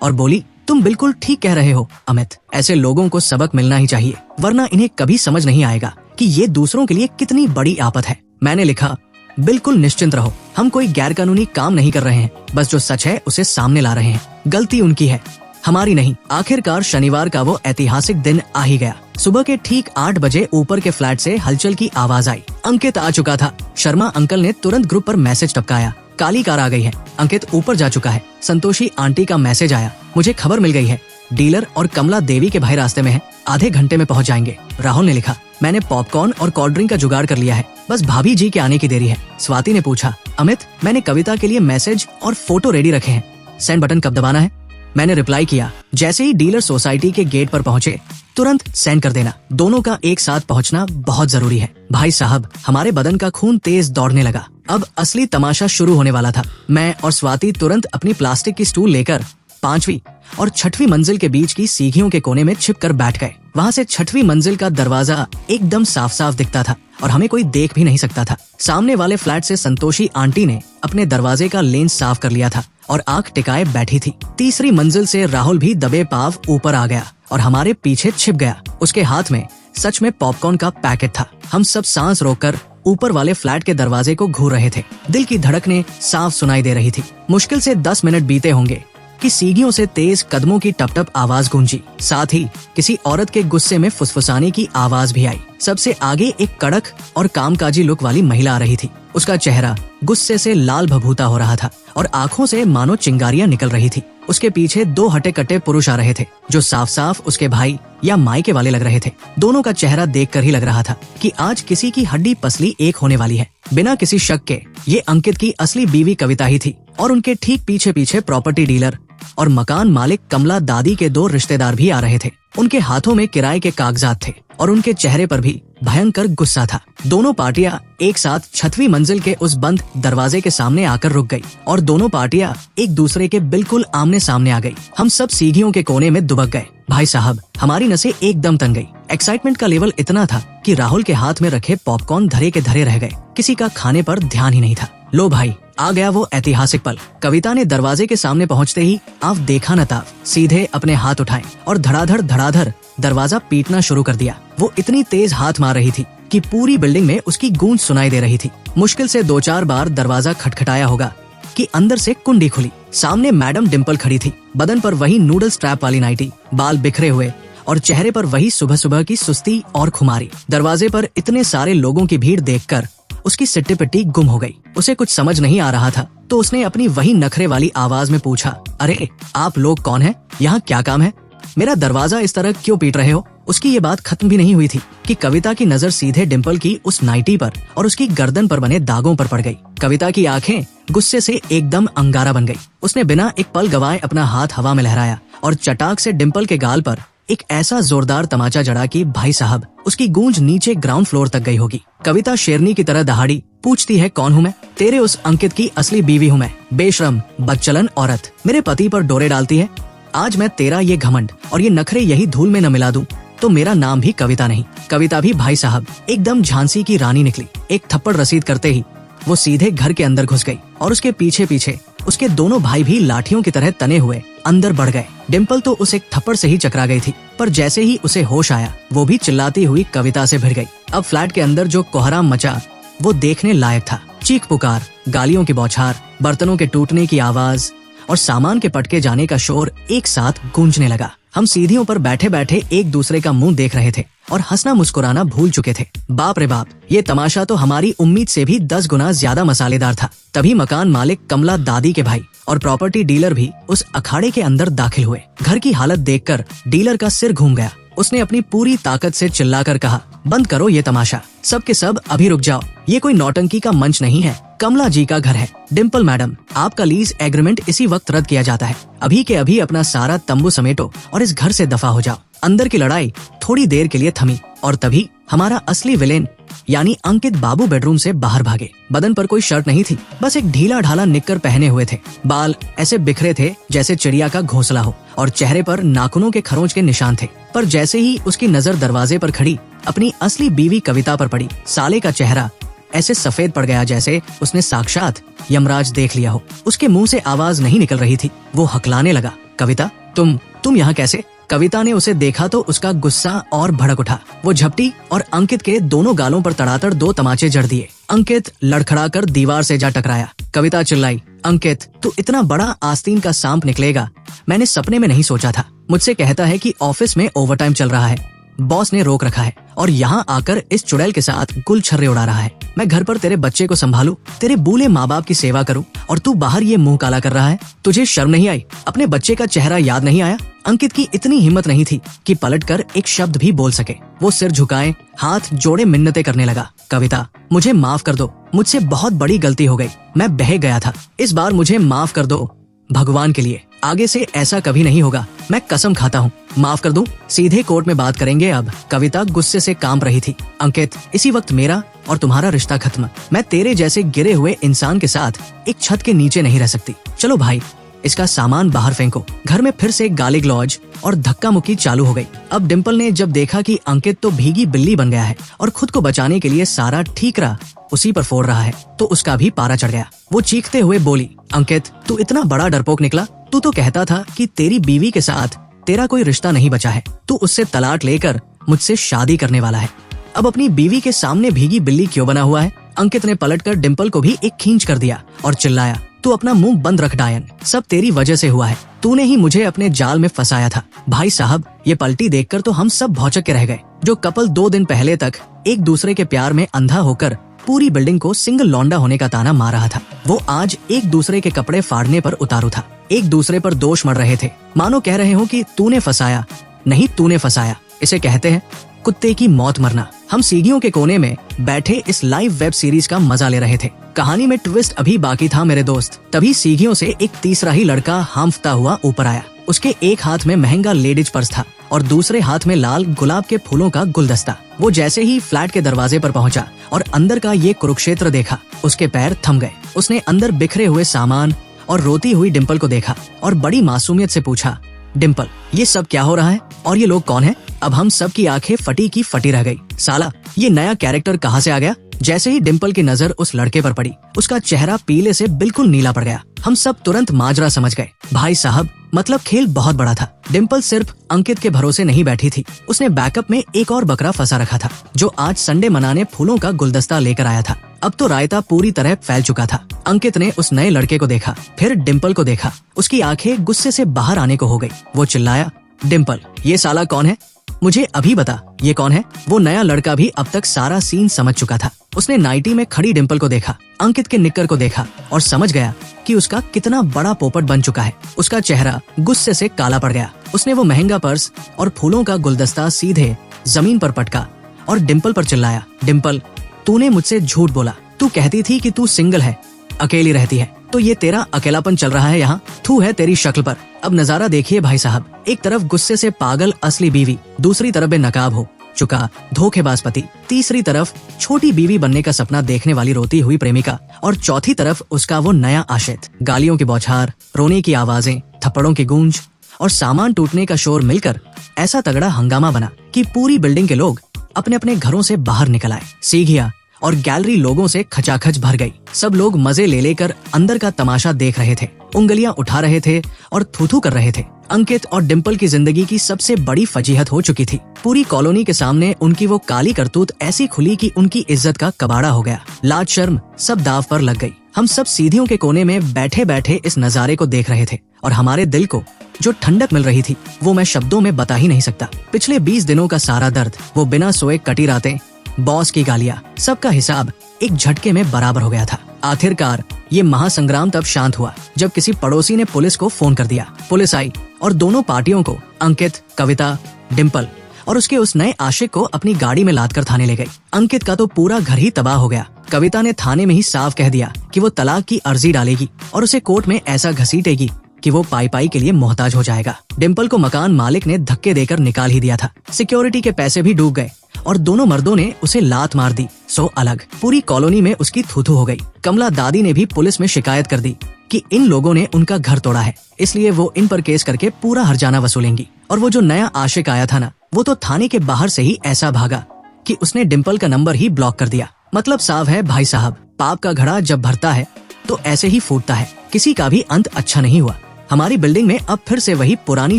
और बोली, तुम बिल्कुल ठीक कह रहे हो अमित, ऐसे लोगों को सबक मिलना ही चाहिए, वरना इन्हें कभी समझ नहीं आएगा कि ये दूसरों के लिए कितनी बड़ी आफत है। मैंने लिखा, बिल्कुल निश्चिंत रहो, हम कोई गैरकानूनी काम नहीं कर रहे हैं, बस जो सच है उसे सामने ला रहे हैं। गलती उनकी है, हमारी नहीं। आखिरकार शनिवार का वो ऐतिहासिक दिन आ ही गया। सुबह के ठीक 8 बजे ऊपर के फ्लैट से हलचल की आवाज आई। अंकित आ चुका था। शर्मा अंकल ने तुरंत ग्रुप पर मैसेज टपकाया, काली कार आ गई है, अंकित ऊपर जा चुका है। संतोषी आंटी का मैसेज आया, मुझे खबर मिल गई है, डीलर और कमला देवी के भाई रास्ते में हैं, आधे घंटे में पहुंच जाएंगे। राहुल ने लिखा, मैंने पॉपकॉर्न और कोल्ड ड्रिंक का जुगाड़ कर लिया है, बस भाभी जी के आने की देरी है। स्वाति ने पूछा, अमित मैंने कविता के लिए मैसेज और फोटो रेडी रखे हैं, सेंड बटन कब दबाना है? मैंने रिप्लाई किया, जैसे ही डीलर सोसाइटी के गेट पर पहुंचे तुरंत सेंड कर देना। दोनों का एक साथ पहुंचना बहुत जरूरी है। भाई साहब, हमारे बदन का खून तेज दौड़ने लगा। अब असली तमाशा शुरू होने वाला था। मैं और स्वाति तुरंत अपनी प्लास्टिक की स्टूल लेकर 5वीं और 6वीं मंजिल के बीच की सीढ़ियों के कोने में छिपकर बैठ गए। वहाँ से 6वीं मंजिल का दरवाजा एकदम साफ साफ दिखता था और हमें कोई देख भी नहीं सकता था। सामने वाले फ्लैट से संतोषी आंटी ने अपने दरवाजे का लेंस साफ कर लिया था और आंख टिकाए बैठी थी। तीसरी मंजिल से राहुल भी दबे पाव ऊपर आ गया और हमारे पीछे छिप गया। उसके हाथ में सच में पॉपकॉर्न का पैकेट था। हम सब सांस रोककर ऊपर वाले फ्लैट के दरवाजे को घूर रहे थे। दिल की धड़कनें साफ सुनाई दे रही थी। मुश्किल से 10 मिनट बीते होंगे कि सीढ़ियों से तेज कदमों की टप टप आवाज गूंजी। साथ ही किसी औरत के गुस्से में फुसफुसाने की आवाज भी आई। सबसे आगे एक कड़क और कामकाजी लुक वाली महिला आ रही थी। उसका चेहरा गुस्से से लाल भभूता हो रहा था और आंखों से मानो चिंगारियां निकल रही थी। उसके पीछे 2 हटे कट्टे पुरुष आ रहे थे जो साफ साफ उसके भाई या मायके वाले लग रहे थे। दोनों का चेहरा देखकर ही लग रहा था कि आज किसी की हड्डी पसली एक होने वाली है। बिना किसी शक के ये अंकित की असली बीवी कविता ही थी और उनके ठीक पीछे पीछे प्रॉपर्टी डीलर और मकान मालिक कमला दादी के 2 रिश्तेदार भी आ रहे थे। उनके हाथों में किराए के कागजात थे और उनके चेहरे पर भी भयंकर गुस्सा था। दोनों पार्टियां एक साथ 6वीं मंजिल के उस बंद दरवाजे के सामने आकर रुक गई और दोनों पार्टियां एक दूसरे के बिल्कुल आमने सामने आ गई। हम सब सीढ़ियों के कोने में दुबक गए। भाई साहब, हमारी नसें एकदम तन गई। एक्साइटमेंट का लेवल इतना था कि राहुल के हाथ में रखे पॉपकॉर्न धरे के धरे रह गए। किसी का खाने पर ध्यान ही नहीं था। लो भाई, आ गया वो ऐतिहासिक पल। कविता ने दरवाजे के सामने पहुंचते ही आप देखा न ताव सीधे अपने हाथ उठाए और धड़ाधड़ धड़ाधड़ दरवाजा पीटना शुरू कर दिया। वो इतनी तेज हाथ मार रही थी कि पूरी बिल्डिंग में उसकी गूंज सुनाई दे रही थी। मुश्किल से 2-4 बार दरवाजा खटखटाया होगा कि अंदर से कुंडी खुली। सामने मैडम डिम्पल खड़ी थी, बदन पर वही नूडल स्ट्रैप वाली नाइटी, बाल बिखरे हुए और चेहरे पर वही सुबह सुबह की सुस्ती और खुमारी। दरवाजे पर इतने सारे लोगों की भीड़ देखकर उसकी सिट्टी पिट्टी गुम हो गई। उसे कुछ समझ नहीं आ रहा था तो उसने अपनी वही नखरे वाली आवाज में पूछा, अरे आप लोग कौन हैं? यहाँ क्या काम है? मेरा दरवाजा इस तरह क्यों पीट रहे हो? उसकी ये बात खत्म भी नहीं हुई थी कि कविता की नजर सीधे डिम्पल की उस नाइटी पर और उसकी गर्दन पर बने दागों पर पड़ गई। कविता की आंखें गुस्से से एकदम अंगारा बन गई। उसने बिना एक पल गवाए अपना हाथ हवा में लहराया और चटाक से डिम्पल के गाल पर एक ऐसा जोरदार तमाचा जड़ा कि भाई साहब उसकी गूंज नीचे ग्राउंड फ्लोर तक गई होगी। कविता शेरनी की तरह दहाड़ी, पूछती है कौन हूँ मैं? तेरे उस अंकित की असली बीवी हूँ मैं, बेशरम बदचलन औरत, मेरे पति पर डोरे डालती है। आज मैं तेरा ये घमंड और ये नखरे यही धूल में न मिला दूं तो मेरा नाम भी कविता नहीं। कविता भी भाई साहब एकदम झांसी की रानी निकली। एक थप्पड़ रसीद करते ही वो सीधे घर के अंदर घुस गई और उसके पीछे पीछे उसके दोनों भाई भी लाठियों की तरह तने हुए अंदर बढ़ गए। डिम्पल तो उस एक थप्पड़ से ही चकरा गई थी, पर जैसे ही उसे होश आया वो भी चिल्लाती हुई कविता से भिड़ गई। अब फ्लैट के अंदर जो कोहराम मचा वो देखने लायक था। चीख पुकार, गालियों की बौछार, बर्तनों के टूटने की आवाज और सामान के पटके जाने का शोर एक साथ गूंजने लगा। हम सीढ़ियों पर बैठे बैठे एक दूसरे का मुंह देख रहे थे और हंसना मुस्कुराना भूल चुके थे। बाप रे बाप, ये तमाशा तो हमारी उम्मीद से भी 10 गुना ज्यादा मसालेदार था। तभी मकान मालिक कमला दादी के भाई और प्रॉपर्टी डीलर भी उस अखाड़े के अंदर दाखिल हुए। घर की हालत देखकर डीलर का सिर घूम गया। उसने अपनी पूरी ताकत से चिल्लाकर कहा, बंद करो ये तमाशा, सब के सब अभी रुक जाओ। ये कोई नौटंकी का मंच नहीं है, कमला जी का घर है। डिम्पल मैडम, आपका लीज एग्रीमेंट इसी वक्त रद्द किया जाता है। अभी के अभी अपना सारा तंबू समेटो और इस घर से दफा हो जाओ। अंदर की लड़ाई थोड़ी देर के लिए थमी और तभी हमारा असली विलेन यानी अंकित बाबू बेडरूम से बाहर भागे। बदन पर कोई शर्ट नहीं थी, बस एक ढीला ढाला निक्कर पहने हुए थे। बाल ऐसे बिखरे थे जैसे चिड़िया का घोंसला हो और चेहरे पर नाखूनों के खरोंच के निशान थे। पर जैसे ही उसकी नजर दरवाजे पर खड़ी अपनी असली बीवी कविता पर पड़ी, साले का चेहरा ऐसे सफेद पड़ गया जैसे उसने साक्षात यमराज देख लिया हो। उसके मुंह से आवाज नहीं निकल रही थी। वो हकलाने लगा, कविता तुम यहाँ कैसे? कविता ने उसे देखा तो उसका गुस्सा और भड़क उठा। वो झपटी और अंकित के दोनों गालों पर तड़ातड़ 2 तमाचे जड़ दिए। अंकित लड़खड़ाकर दीवार से जा टकराया। कविता चिल्लाई, अंकित तू इतना बड़ा आस्तीन का सांप निकलेगा, मैंने सपने में नहीं सोचा था। मुझसे कहता है कि ऑफिस में ओवरटाइम चल रहा है, बॉस ने रोक रखा है और यहाँ आकर इस चुड़ैल के साथ गुलछर्रे उड़ा रहा है। मैं घर पर तेरे बच्चे को संभालूं, तेरे बूले माँ बाप की सेवा करूं और तू बाहर ये मुंह काला कर रहा है। तुझे शर्म नहीं आई? अपने बच्चे का चेहरा याद नहीं आया? अंकित की इतनी हिम्मत नहीं थी कि पलटकर एक शब्द भी बोल सके। वो सिर झुकाए हाथ जोड़े मिन्नतें करने लगा। कविता, मुझे माफ कर दो, मुझसे बहुत बड़ी गलती हो गई, मैं बह गया था, इस बार मुझे माफ कर दो, भगवान के लिए आगे से ऐसा कभी नहीं होगा, मैं कसम खाता हूँ। माफ कर दूं? सीधे कोर्ट में बात करेंगे अब। कविता गुस्से से कांप रही थी। अंकित, इसी वक्त मेरा और तुम्हारा रिश्ता खत्म। मैं तेरे जैसे गिरे हुए इंसान के साथ एक छत के नीचे नहीं रह सकती। चलो भाई, इसका सामान बाहर फेंको। घर में फिर से गाली गलौज और धक्का मुक्की चालू हो गई। अब डिम्पल ने जब देखा कि अंकित तो भीगी बिल्ली बन गया है और खुद को बचाने के लिए सारा ठीकरा उसी पर फोड़ रहा है, तो उसका भी पारा चढ़ गया। वो चीखते हुए बोली, अंकित तू इतना बड़ा डरपोक निकला? तू तो कहता था कि तेरी बीवी के साथ तेरा कोई रिश्ता नहीं बचा है, तू उससे तलाक लेकर मुझसे शादी करने वाला है। अब अपनी बीवी के सामने भीगी बिल्ली क्यों बना हुआ है? अंकित ने पलटकर डिम्पल को भी एक खींच कर दिया और चिल्लाया, तू अपना मुंह बंद रख डायन, सब तेरी वजह से हुआ है, तूने ही मुझे अपने जाल में फंसाया था। भाई साहब, ये पलटी देखकर तो हम सब भौचक के रह गए। जो कपल 2 दिन पहले तक एक दूसरे के प्यार में अंधा होकर पूरी बिल्डिंग को सिंगल लौंडा होने का ताना मार रहा था, वो आज एक दूसरे के कपड़े फाड़ने पर उतारू था। एक दूसरे पर दोष मढ़ रहे थे, मानो कह रहे हो कि तूने फंसाया, नहीं तूने फंसाया। इसे कहते हैं कुत्ते की मौत मरना। हम सीढ़ियों के कोने में बैठे इस लाइव वेब सीरीज का मजा ले रहे थे। कहानी में ट्विस्ट अभी बाकी था मेरे दोस्त। तभी सीढ़ियों से एक तीसरा ही लड़का हांफता हुआ ऊपर आया। उसके एक हाथ में महंगा लेडीज पर्स था और दूसरे हाथ में लाल गुलाब के फूलों का गुलदस्ता। वो जैसे ही फ्लैट के दरवाजे पर पहुंचा और अंदर का ये कुरुक्षेत्र देखा, उसके पैर थम गए। उसने अंदर बिखरे हुए सामान और रोती हुई डिम्पल को देखा और बड़ी मासूमियत से पूछा, डिम्पल ये सब क्या हो रहा है और ये लोग कौन है? अब हम सब की आंखें फटी की फटी रह गई। साला, ये नया कैरेक्टर कहाँ से आ गया? जैसे ही डिम्पल की नजर उस लड़के पर पड़ी, उसका चेहरा पीले से बिल्कुल नीला पड़ गया। हम सब तुरंत माजरा समझ गए। भाई साहब, मतलब खेल बहुत बड़ा था। डिम्पल सिर्फ अंकित के भरोसे नहीं बैठी थी, उसने बैकअप में एक और बकरा फंसा रखा था, जो आज संडे मनाने फूलों का गुलदस्ता लेकर आया था। अब तो रायता पूरी तरह फैल चुका था। अंकित ने उस नए लड़के को देखा, फिर डिम्पल को देखा। उसकी आंखें गुस्से से बाहर आने को हो गई। वो चिल्लाया, डिम्पल, ये साला कौन है? मुझे अभी बता, ये कौन है? वो नया लड़का भी अब तक सारा सीन समझ चुका था। उसने नाइटी में खड़ी डिम्पल को देखा, अंकित के निक्कर को देखा और समझ गया कि उसका कितना बड़ा पोपट बन चुका है। उसका चेहरा गुस्से से काला पड़ गया। उसने वो महंगा पर्स और फूलों का गुलदस्ता सीधे जमीन पर पटका और डिम्पल पर चिल्लाया, डिम्पल, तूने मुझसे झूठ बोला। तू कहती थी कि तू सिंगल है, अकेली रहती है, तो ये तेरा अकेलापन चल रहा है यहाँ। थू है तेरी शक्ल पर। अब नजारा देखिए भाई साहब, एक तरफ गुस्से से पागल असली बीवी, दूसरी तरफ बेनकाब हो चुका धोखेबाज पति, तीसरी तरफ छोटी बीवी बनने का सपना देखने वाली रोती हुई प्रेमिका, और चौथी तरफ उसका वो नया आशिक। गालियों की बौछार, रोने की आवाजें, थप्पड़ों की गूंज और सामान टूटने का शोर मिलकर ऐसा तगड़ा हंगामा बना कि पूरी बिल्डिंग के लोग अपने अपने घरों से बाहर निकल आए। सीढ़ियां और गैलरी लोगों से खचाखच भर गई। सब लोग मजे ले लेकर अंदर का तमाशा देख रहे थे, उंगलियां उठा रहे थे और थूथू कर रहे थे। अंकित और डिम्पल की जिंदगी की सबसे बड़ी फजीहत हो चुकी थी। पूरी कॉलोनी के सामने उनकी वो काली करतूत ऐसी खुली कि उनकी इज्जत का कबाड़ा हो गया। लाज शर्म सब दाव पर लग गई। हम सब सीढ़ियों के कोने में बैठे बैठे इस नजारे को देख रहे थे और हमारे दिल को जो ठंडक मिल रही थी वो मैं शब्दों में बता ही नहीं सकता। पिछले 20 दिनों का सारा दर्द, वो बिना सोए कटी रातें, बॉस की गालियां, सबका हिसाब एक झटके में बराबर हो गया था। आखिरकार ये महासंग्राम तब शांत हुआ जब किसी पड़ोसी ने पुलिस को फोन कर दिया। पुलिस आई और दोनों पार्टियों को, अंकित, कविता, डिम्पल और उसके उस नए आशिक को अपनी गाड़ी में लादकर थाने ले गई। अंकित का तो पूरा घर ही तबाह हो गया। कविता ने थाने में ही साफ कह दिया कि वो तलाक की अर्जी डालेगी और उसे कोर्ट में ऐसा घसीटेगी कि वो पाई पाई के लिए मोहताज हो जाएगा। डिम्पल को मकान मालिक ने धक्के देकर निकाल ही दिया था। सिक्योरिटी के पैसे भी डूब गए और दोनों मर्दों ने उसे लात मार दी। सो अलग पूरी कॉलोनी में उसकी थूथू हो गई। कमला दादी ने भी पुलिस में शिकायत कर दी कि इन लोगों ने उनका घर तोड़ा है, इसलिए वो इन पर केस करके पूरा हर्जाना वसूलेंगी। और वो जो नया आशिक आया था ना, वो तो थाने के बाहर से ही ऐसा भागा कि उसने डिम्पल का नंबर ही ब्लॉक कर दिया। मतलब साफ है भाई साहब, पाप का घड़ा जब भरता है तो ऐसे ही फूटता है। किसी का भी अंत अच्छा नहीं हुआ। हमारी बिल्डिंग में अब फिर से वही पुरानी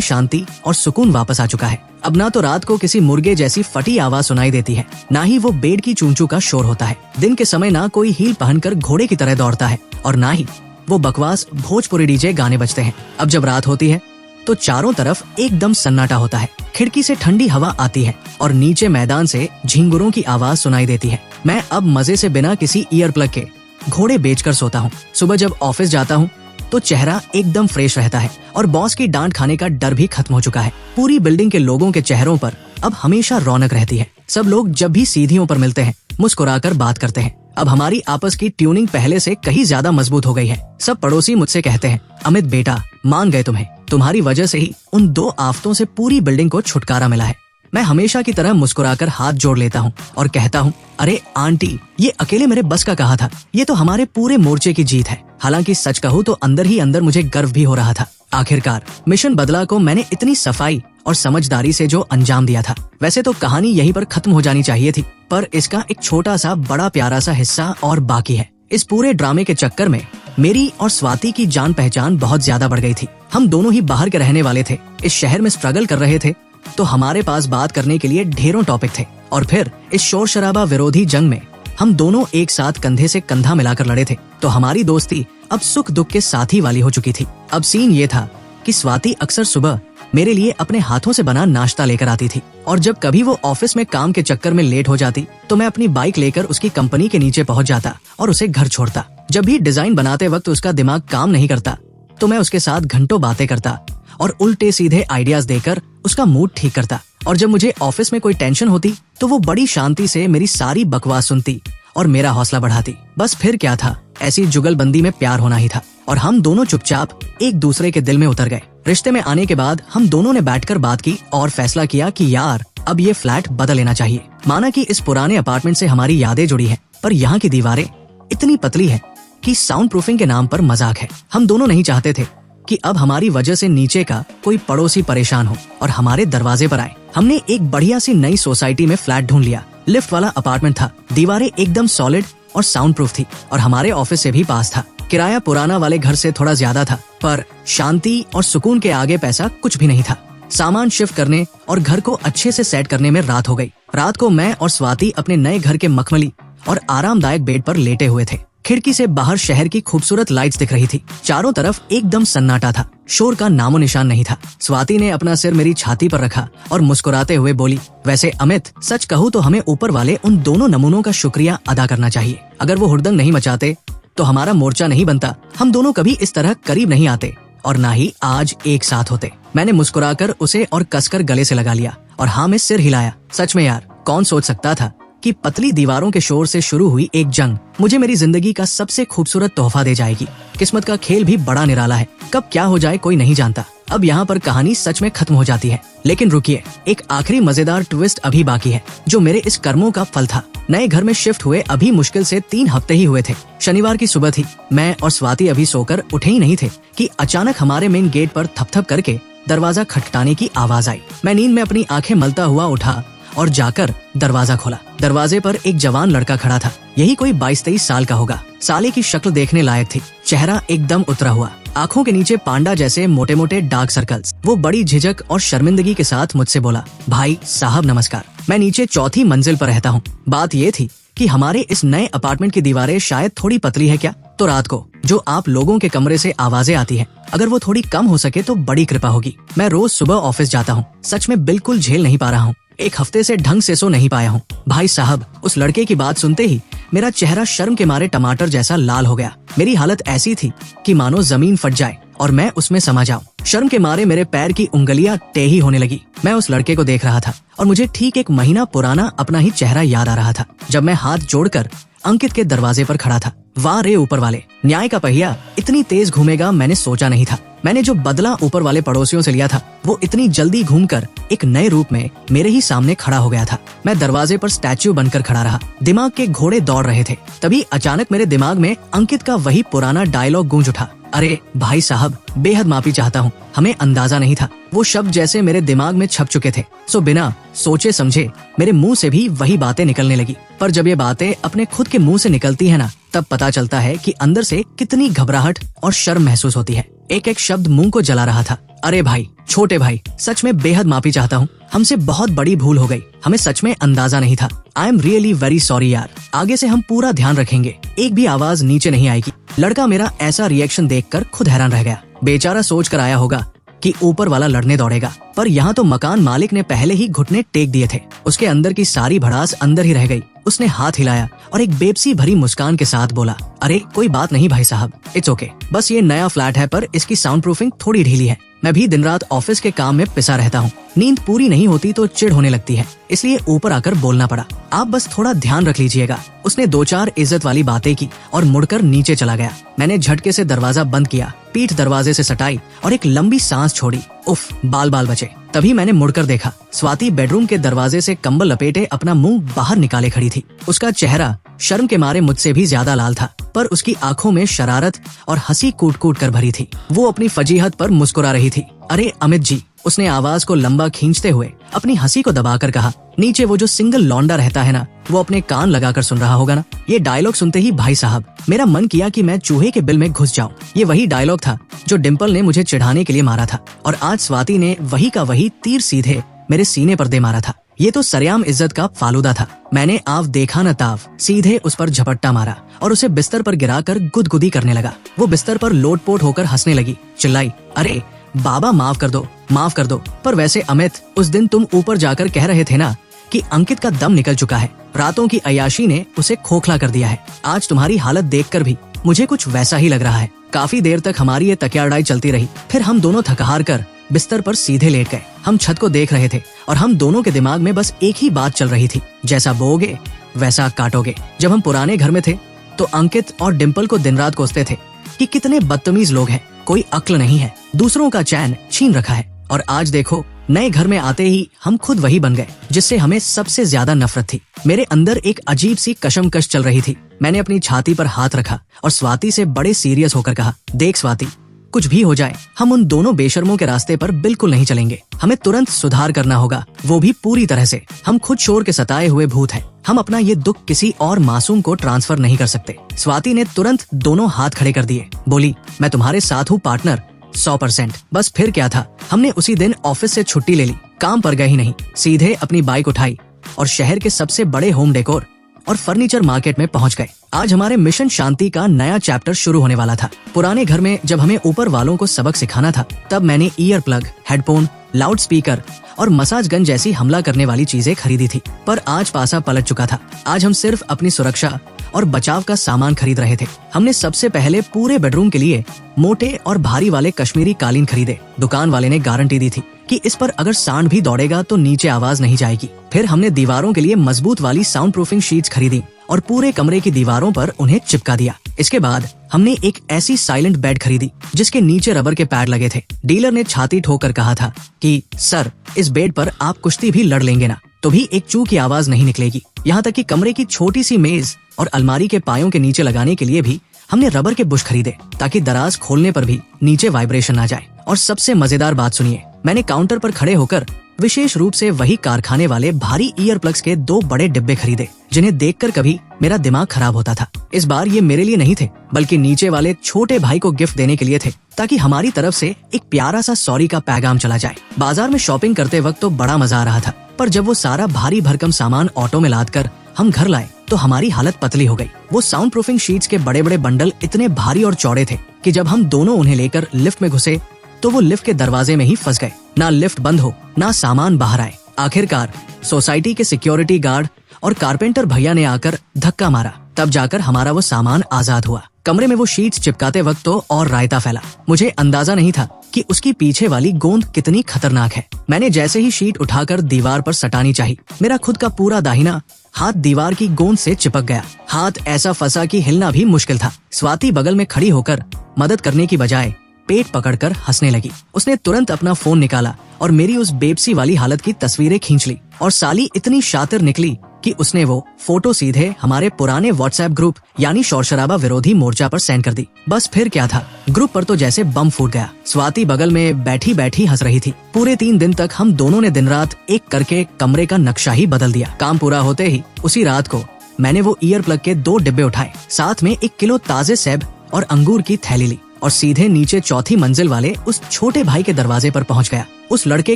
शांति और सुकून वापस आ चुका है। अब ना तो रात को किसी मुर्गे जैसी फटी आवाज सुनाई देती है, ना ही वो बेड की चूंचू का शोर होता है। दिन के समय ना कोई हील पहनकर घोड़े की तरह दौड़ता है और ना ही वो बकवास भोजपुरी डीजे गाने बजते हैं। अब जब रात होती है तो चारों तरफ एकदम सन्नाटा होता है। खिड़की से ठंडी हवा आती है और नीचे मैदान से झिंगुरों की आवाज सुनाई देती है। मैं अब मजे से बिना किसी ईयर प्लग के घोड़े बेचकर सोता हूँ। सुबह जब ऑफिस जाता हूँ तो चेहरा एकदम फ्रेश रहता है और बॉस की डांट खाने का डर भी खत्म हो चुका है। पूरी बिल्डिंग के लोगों के चेहरों पर अब हमेशा रौनक रहती है। सब लोग जब भी सीढ़ियों पर मिलते हैं मुस्कुराकर बात करते हैं। अब हमारी आपस की ट्यूनिंग पहले से कहीं ज्यादा मजबूत हो गई है। सब पड़ोसी मुझसे कहते हैं, अमित बेटा, मान गए तुम्हें, तुम्हारी वजह से ही उन 2 आफतों से पूरी बिल्डिंग को छुटकारा मिला है। मैं हमेशा की तरह मुस्कुराकर हाथ जोड़ लेता हूँ और कहता हूँ, अरे आंटी, ये अकेले मेरे बस का कहा था, ये तो हमारे पूरे मोर्चे की जीत है। हालांकि सच कहूँ तो अंदर ही अंदर मुझे गर्व भी हो रहा था। आखिरकार मिशन बदला को मैंने इतनी सफाई और समझदारी से जो अंजाम दिया था। वैसे तो कहानी यहीं पर खत्म हो जानी चाहिए थी, पर इसका एक छोटा सा बड़ा प्यारा सा हिस्सा और बाकी है। इस पूरे ड्रामे के चक्कर में मेरी और स्वाति की जान पहचान बहुत ज्यादा बढ़ गई थी। हम दोनों ही बाहर के रहने वाले थे, इस शहर में स्ट्रगल कर रहे थे, तो हमारे पास बात करने के लिए ढेरों टॉपिक थे। और फिर इस शोर शराबा विरोधी जंग में हम दोनों एक साथ कंधे से कंधा मिलाकर लड़े थे, तो हमारी दोस्ती अब सुख दुख के साथी वाली हो चुकी थी। अब सीन ये था कि स्वाति अक्सर सुबह मेरे लिए अपने हाथों से बना नाश्ता लेकर आती थी और जब कभी वो ऑफिस में काम के चक्कर में लेट हो जाती तो मैं अपनी बाइक लेकर उसकी कंपनी के नीचे पहुंच जाता और उसे घर छोड़ता। जब भी डिजाइन बनाते वक्त उसका दिमाग काम नहीं करता तो मैं उसके साथ घंटों बातें करता और उल्टे सीधे आइडियाज देकर उसका मूड ठीक करता। और जब मुझे ऑफिस में कोई टेंशन होती तो वो बड़ी शांति से मेरी सारी बकवास सुनती और मेरा हौसला बढ़ाती। बस फिर क्या था, ऐसी जुगलबंदी में प्यार होना ही था और हम दोनों चुपचाप एक दूसरे के दिल में उतर गए। रिश्ते में आने के बाद हम दोनों ने बैठकर बात की और फैसला किया कि यार अब ये फ्लैट बदल लेना चाहिए। माना कि इस पुराने अपार्टमेंट से हमारी यादें जुड़ी हैं, पर यहाँ की दीवारें इतनी पतली है कि साउंड प्रूफिंग के नाम पर मजाक है। हम दोनों नहीं चाहते थे कि अब हमारी वजह से नीचे का कोई पड़ोसी परेशान हो और हमारे दरवाजे पर आए। हमने एक बढ़िया सी नई सोसाइटी में फ्लैट ढूंढ लिया लिफ्ट वाला अपार्टमेंट था, दीवारें एकदम सॉलिड और साउंड प्रूफ थी और हमारे ऑफिस से भी पास था। किराया पुराना वाले घर से थोड़ा ज्यादा था, पर शांति और सुकून के आगे पैसा कुछ भी नहीं था। सामान शिफ्ट करने और घर को अच्छे से सेट करने में रात हो गई। रात को मैं और स्वाति अपने नए घर के मखमली और आरामदायक बेड पर लेटे हुए थे। खिड़की से बाहर शहर की खूबसूरत लाइट्स दिख रही थी। चारों तरफ एकदम सन्नाटा था, शोर का नामो निशान नहीं था। स्वाति ने अपना सिर मेरी छाती पर रखा और मुस्कुराते हुए बोली, वैसे अमित, सच कहूँ तो हमें ऊपर वाले उन दोनों नमूनों का शुक्रिया अदा करना चाहिए। अगर वो हुड़दंग नहीं मचाते तो हमारा मोर्चा नहीं बनता। हम दोनों कभी इस तरह करीब नहीं आते और ना ही आज एक साथ होते। मैंने मुस्कुराकर उसे और कसकर गले से लगा लिया और हाँ में सिर हिलाया। सच में यार, कौन सोच सकता था कि पतली दीवारों के शोर से शुरू हुई एक जंग मुझे मेरी जिंदगी का सबसे खूबसूरत तोहफा दे जाएगी। किस्मत का खेल भी बड़ा निराला है, कब क्या हो जाए कोई नहीं जानता। अब यहाँ पर कहानी सच में खत्म हो जाती है, लेकिन रुकिए, एक आखिरी मजेदार ट्विस्ट अभी बाकी है, जो मेरे इस कर्मों का फल था। नए घर में शिफ्ट हुए अभी मुश्किल से 3 हफ्ते ही हुए थे। शनिवार की सुबह थी, मैं और स्वाति अभी सोकर उठे ही नहीं थे कि अचानक हमारे मेन गेट पर थप-थप करके दरवाजा खटखटाने की आवाज आई। मैं नींद में अपनी आंखें मलता हुआ उठा और जाकर दरवाजा खोला। दरवाजे पर एक जवान लड़का खड़ा था, यही कोई 22-23 साल का होगा। साले की शक्ल देखने लायक थी, चेहरा एकदम उतरा हुआ, आंखों के नीचे पांडा जैसे मोटे मोटे डार्क सर्कल्स। वो बड़ी झिझक और शर्मिंदगी के साथ मुझसे बोला, भाई साहब नमस्कार, मैं नीचे 4थी मंजिल पर रहता हूँ। बात ये थी कि हमारे इस नए अपार्टमेंट की दीवारें शायद थोड़ी पतली है क्या, तो रात को जो आप लोगों के कमरे से आवाजें आती हैं, अगर वो थोड़ी कम हो सके तो बड़ी कृपा होगी। मैं रोज सुबह ऑफिस जाता हूँ, सच में बिल्कुल झेल नहीं पा रहा हूँ। 1 हफ्ते से ढंग से सो नहीं पाया हूँ। भाई साहब, उस लड़के की बात सुनते ही मेरा चेहरा शर्म के मारे टमाटर जैसा लाल हो गया। मेरी हालत ऐसी थी कि मानो जमीन फट जाए और मैं उसमें समा जाऊं। शर्म के मारे मेरे पैर की उंगलियां टेढ़ी होने लगी। मैं उस लड़के को देख रहा था और मुझे ठीक 1 महीना पुराना अपना ही चेहरा याद आ रहा था, जब मैं हाथ जोड़कर अंकित के दरवाजे पर खड़ा था। वाह रे ऊपर वाले, न्याय का पहिया इतनी तेज घूमेगा मैंने सोचा नहीं था। मैंने जो बदला ऊपर वाले पड़ोसियों से लिया था, वो इतनी जल्दी घूमकर एक नए रूप में मेरे ही सामने खड़ा हो गया था। मैं दरवाजे पर स्टैच्यू बनकर खड़ा रहा, दिमाग के घोड़े दौड़ रहे थे। तभी अचानक मेरे दिमाग में अंकित का वही पुराना डायलॉग गूंज उठा, अरे भाई साहब, बेहद माफी चाहता हूँ, हमें अंदाजा नहीं था। वो शब्द जैसे मेरे दिमाग में छप चुके थे, सो बिना सोचे समझे मेरे मुंह से भी वही बातें निकलने लगी। पर जब ये बातें अपने खुद के मुंह से निकलती है ना, तब पता चलता है कि अंदर से कितनी घबराहट और शर्म महसूस होती है। एक एक शब्द मुंह को जला रहा था। अरे भाई, छोटे भाई, सच में बेहद माफी चाहता हूँ, हमसे बहुत बड़ी भूल हो गई, हमें सच में अंदाजा नहीं था। I am really very sorry यार, आगे से हम पूरा ध्यान रखेंगे, एक भी आवाज नीचे नहीं आएगी। लड़का मेरा ऐसा रिएक्शन देखकर खुद हैरान रह गया। बेचारा सोच कर आया होगा कि ऊपर वाला लड़ने दौड़ेगा, पर यहाँ तो मकान मालिक ने पहले ही घुटने टेक दिए थे। उसके अंदर की सारी भड़ास अंदर ही रह गई। उसने हाथ हिलाया और एक बेबसी भरी मुस्कान के साथ बोला, अरे कोई बात नहीं भाई साहब, इट्स ओके, बस ये नया फ्लैट है पर इसकी साउंड प्रूफिंग थोड़ी ढीली है। मैं भी दिन रात ऑफिस के काम में पिसा रहता हूँ, नींद पूरी नहीं होती तो चिढ़ होने लगती है, इसलिए ऊपर आकर बोलना पड़ा। आप बस थोड़ा ध्यान रख लीजिएगा। उसने 2-4 इज्जत वाली बातें की और मुड़कर नीचे चला गया। मैंने झटके से दरवाजा बंद किया, पीठ दरवाजे से सटाई और एक लंबी सांस छोड़ी। उफ, बाल बाल बचे। तभी मैंने मुड़कर देखा, स्वाति बेडरूम के दरवाजे से कंबल लपेटे अपना मुंह बाहर निकाले खड़ी थी। उसका चेहरा शर्म के मारे मुझसे भी ज्यादा लाल था, पर उसकी आंखों में शरारत और हंसी कूट कूट कर भरी थी। वो अपनी फजीहत पर मुस्कुरा रही थी। अरे अमित जी, उसने आवाज को लंबा खींचते हुए अपनी हंसी को दबाकर कहा। नीचे वो जो सिंगल लौंडा रहता है ना, वो अपने कान लगाकर सुन रहा होगा ना। ये डायलॉग सुनते ही भाई साहब, मेरा मन किया कि मैं चूहे के बिल में घुस जाऊं। ये वही डायलॉग था जो डिम्पल ने मुझे चिढ़ाने के लिए मारा था, और आज स्वाति ने वही का वही तीर सीधे मेरे सीने पर दे मारा था। ये तो सरेआम इज्जत का फालूदा था। मैंने आव देखा न ताव सीधे उस पर झपट्टा मारा और उसे बिस्तर पर गिराकर गुदगुदी करने लगा। वो बिस्तर पर लोटपोट होकर हंसने लगी, चिल्लाई, अरे बाबा माफ कर दो, माफ कर दो। पर वैसे अमित, उस दिन तुम ऊपर जाकर कह रहे थे ना कि अंकित का दम निकल चुका है, रातों की अय्याशी ने उसे खोखला कर दिया है। आज तुम्हारी हालत देखकर भी मुझे कुछ वैसा ही लग रहा है। काफी देर तक हमारी ये तकियाड़ाई चलती रही, फिर हम दोनों थक हार कर बिस्तर पर सीधे लेट गए। हम छत को देख रहे थे और हम दोनों के दिमाग में बस एक ही बात चल रही थी, जैसा बोओगे वैसा काटोगे। जब हम पुराने घर में थे तो अंकित और डिम्पल को दिन रात कोसते थे कि कितने बदतमीज लोग हैं, कोई अक्ल नहीं है, दूसरों का चैन छीन रखा है। और आज देखो, नए घर में आते ही हम खुद वही बन गए जिससे हमें सबसे ज्यादा नफरत थी। मेरे अंदर एक अजीब सी कशमकश चल रही थी। मैंने अपनी छाती पर हाथ रखा और स्वाति से बड़े सीरियस होकर कहा, देख स्वाति, कुछ भी हो जाए हम उन दोनों बेशर्मों के रास्ते पर बिल्कुल नहीं चलेंगे। हमें तुरंत सुधार करना होगा, वो भी पूरी तरह से। हम खुद शोर के सताए हुए भूत हैं, हम अपना ये दुख किसी और मासूम को ट्रांसफर नहीं कर सकते। स्वाति ने तुरंत दोनों हाथ खड़े कर दिए। बोली, मैं तुम्हारे साथ हूँ पार्टनर, 100%। बस फिर क्या था, हमने उसी दिन ऑफिस से छुट्टी ले ली, काम पर गए ही नहीं, सीधे अपनी बाइक उठाई और शहर के सबसे बड़े होम डेकोर और फर्नीचर मार्केट में पहुंच गए। आज हमारे मिशन शांति का नया चैप्टर शुरू होने वाला था। पुराने घर में जब हमें ऊपर वालों को सबक सिखाना था, तब मैंने ear plug, headphone, loud speaker और मसाज गन जैसी हमला करने वाली चीजें खरीदी थी। पर आज पासा पलट चुका था। आज हम सिर्फ अपनी सुरक्षा और बचाव का सामान खरीद रहे थे। हमने सबसे पहले पूरे बेडरूम के लिए मोटे और भारी वाले कश्मीरी कालीन खरीदे। दुकान वाले ने गारंटी दी थी कि इस पर अगर सांड भी दौड़ेगा तो नीचे आवाज नहीं जाएगी। फिर हमने दीवारों के लिए मजबूत वाली साउंड प्रूफिंग शीट्स खरीदी और पूरे कमरे की दीवारों पर उन्हें चिपका दिया। इसके बाद हमने एक ऐसी साइलेंट बेड खरीदी जिसके नीचे रबर के पैड लगे थे। डीलर ने छाती ठोकर कहा था कि सर, इस बेड पर आप कुश्ती भी लड़ लेंगे ना, तो भी एक चू की आवाज नहीं निकलेगी। यहाँ तक कि कमरे की छोटी सी मेज और अलमारी के पायों के नीचे लगाने के लिए भी हमने रबर के बुश खरीदे, ताकि दराज खोलने पर भी नीचे वाइब्रेशन ना जाए। और सबसे मजेदार बात सुनिए, मैंने काउंटर पर खड़े होकर विशेष रूप से वही कारखाने वाले भारी ईयर प्लग्स के 2 बड़े डिब्बे खरीदे, जिन्हें देखकर कभी मेरा दिमाग खराब होता था। इस बार ये मेरे लिए नहीं थे, बल्कि नीचे वाले छोटे भाई को गिफ्ट देने के लिए थे, ताकि हमारी तरफ से एक प्यारा सा सॉरी का पैगाम चला जाए। बाजार में शॉपिंग करते वक्त तो बड़ा मजा आ रहा था, पर जब वो सारा भारी भरकम सामान ऑटो में लाद कर हम घर लाए तो हमारी हालत पतली हो गई। वो साउंड प्रूफिंग शीट्स के बड़े बड़े बंडल इतने भारी और चौड़े थे कि जब हम दोनों उन्हें लेकर लिफ्ट में घुसे तो वो लिफ्ट के दरवाजे में ही फंस गए। ना लिफ्ट बंद हो, ना सामान बाहर आए। आखिरकार सोसाइटी के सिक्योरिटी गार्ड और कारपेंटर भैया ने आकर धक्का मारा, तब जाकर हमारा वो सामान आजाद हुआ। कमरे में वो शीट्स चिपकाते वक्त तो और रायता फैला। मुझे अंदाजा नहीं था कि उसकी पीछे वाली गोंद कितनी खतरनाक है। मैंने जैसे ही शीट उठाकर दीवार पर सटानी चाहिए, मेरा खुद का पूरा दाहिना हाथ दीवार की गोंद से चिपक गया। हाथ ऐसा फंसा कि हिलना भी मुश्किल था। स्वाति बगल में खड़ी होकर मदद करने की बजाय पेट पकड़कर हंसने लगी। उसने तुरंत अपना फोन निकाला और मेरी उस बेबसी वाली हालत की तस्वीरें खींच ली। और साली इतनी शातिर निकली कि उसने वो फोटो सीधे हमारे पुराने व्हाट्सएप ग्रुप यानी शोरशराबा विरोधी मोर्चा पर सेंड कर दी। बस फिर क्या था, ग्रुप पर तो जैसे बम फूट गया। स्वाति बगल में बैठी बैठी हंस रही थी। पूरे 3 दिन तक हम दोनों ने दिन रात एक करके कमरे का नक्शा ही बदल दिया। काम पूरा होते ही उसी रात को मैंने वो ईयर प्लग के 2 डिब्बे उठाए, साथ में 1 किलो ताजे सेब और अंगूर की थैली ली और सीधे नीचे 4थी मंजिल वाले उस छोटे भाई के दरवाजे पर पहुंच गया। उस लड़के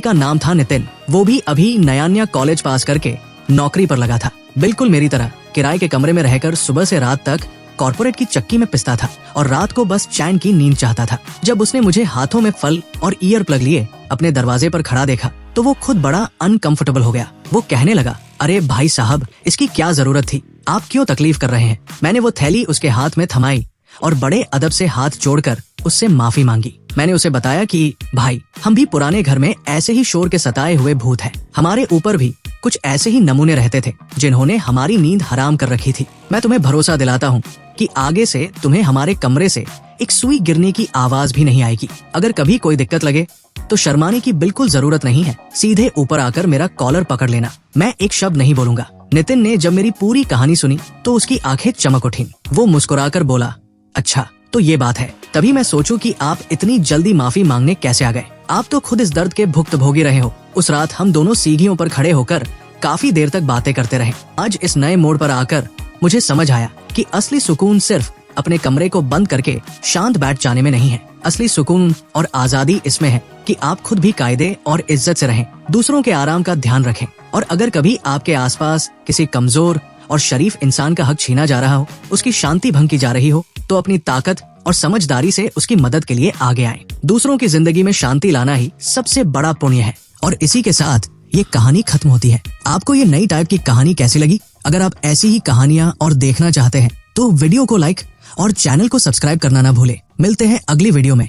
का नाम था नितिन। वो भी अभी नया कॉलेज पास करके नौकरी पर लगा था। बिल्कुल मेरी तरह किराए के कमरे में रहकर सुबह से रात तक कॉर्पोरेट की चक्की में पिसता था और रात को बस चैन की नींद चाहता था। जब उसने मुझे हाथों में फल और ईयर प्लग लिए अपने दरवाजे पर खड़ा देखा तो वो खुद बड़ा अनकंफर्टेबल हो गया। वो कहने लगा, अरे भाई साहब, इसकी क्या जरूरत थी, आप क्यों तकलीफ कर रहे हैं। मैंने वो थैली उसके हाथ में थमाई और बड़े अदब से हाथ जोड़कर उससे माफी मांगी। मैंने उसे बताया कि भाई, हम भी पुराने घर में ऐसे ही शोर के सताए हुए भूत हैं। हमारे ऊपर भी कुछ ऐसे ही नमूने रहते थे जिन्होंने हमारी नींद हराम कर रखी थी। मैं तुम्हें भरोसा दिलाता हूँ कि आगे से तुम्हें हमारे कमरे से एक सुई गिरने की आवाज भी नहीं आएगी। अगर कभी कोई दिक्कत लगे तो शर्माने की बिल्कुल जरूरत नहीं है, सीधे ऊपर आकर मेरा कॉलर पकड़ लेना। मैं एक शब्द नहीं बोलूंगा। नितिन ने जब मेरी पूरी कहानी सुनी तो उसकी आंखें चमक उठी। वो मुस्कुराकर बोला, अच्छा तो ये बात है। तभी मैं सोचूं कि आप इतनी जल्दी माफी मांगने कैसे आ गए। आप तो खुद इस दर्द के भुक्तभोगी रहे हो। उस रात हम दोनों सीढ़ियों पर खड़े होकर काफी देर तक बातें करते रहे। आज इस नए मोड़ पर आकर मुझे समझ आया कि असली सुकून सिर्फ अपने कमरे को बंद करके शांत बैठ जाने में नहीं है। असली सुकून और आजादी इसमें है कि आप खुद भी कायदे और इज्जत से रहें, दूसरों के आराम का ध्यान रखें, और अगर कभी आपके आसपास किसी कमजोर और शरीफ इंसान का हक छीना जा रहा हो, उसकी शांति भंग की जा रही हो, तो अपनी ताकत और समझदारी से उसकी मदद के लिए आगे आएं। दूसरों की जिंदगी में शांति लाना ही सबसे बड़ा पुण्य है। और इसी के साथ ये कहानी खत्म होती है। आपको ये नई टाइप की कहानी कैसी लगी? अगर आप ऐसी ही कहानियां और देखना चाहते हैं तो वीडियो को लाइक और चैनल को सब्सक्राइब करना ना भूले। मिलते हैं अगली वीडियो में।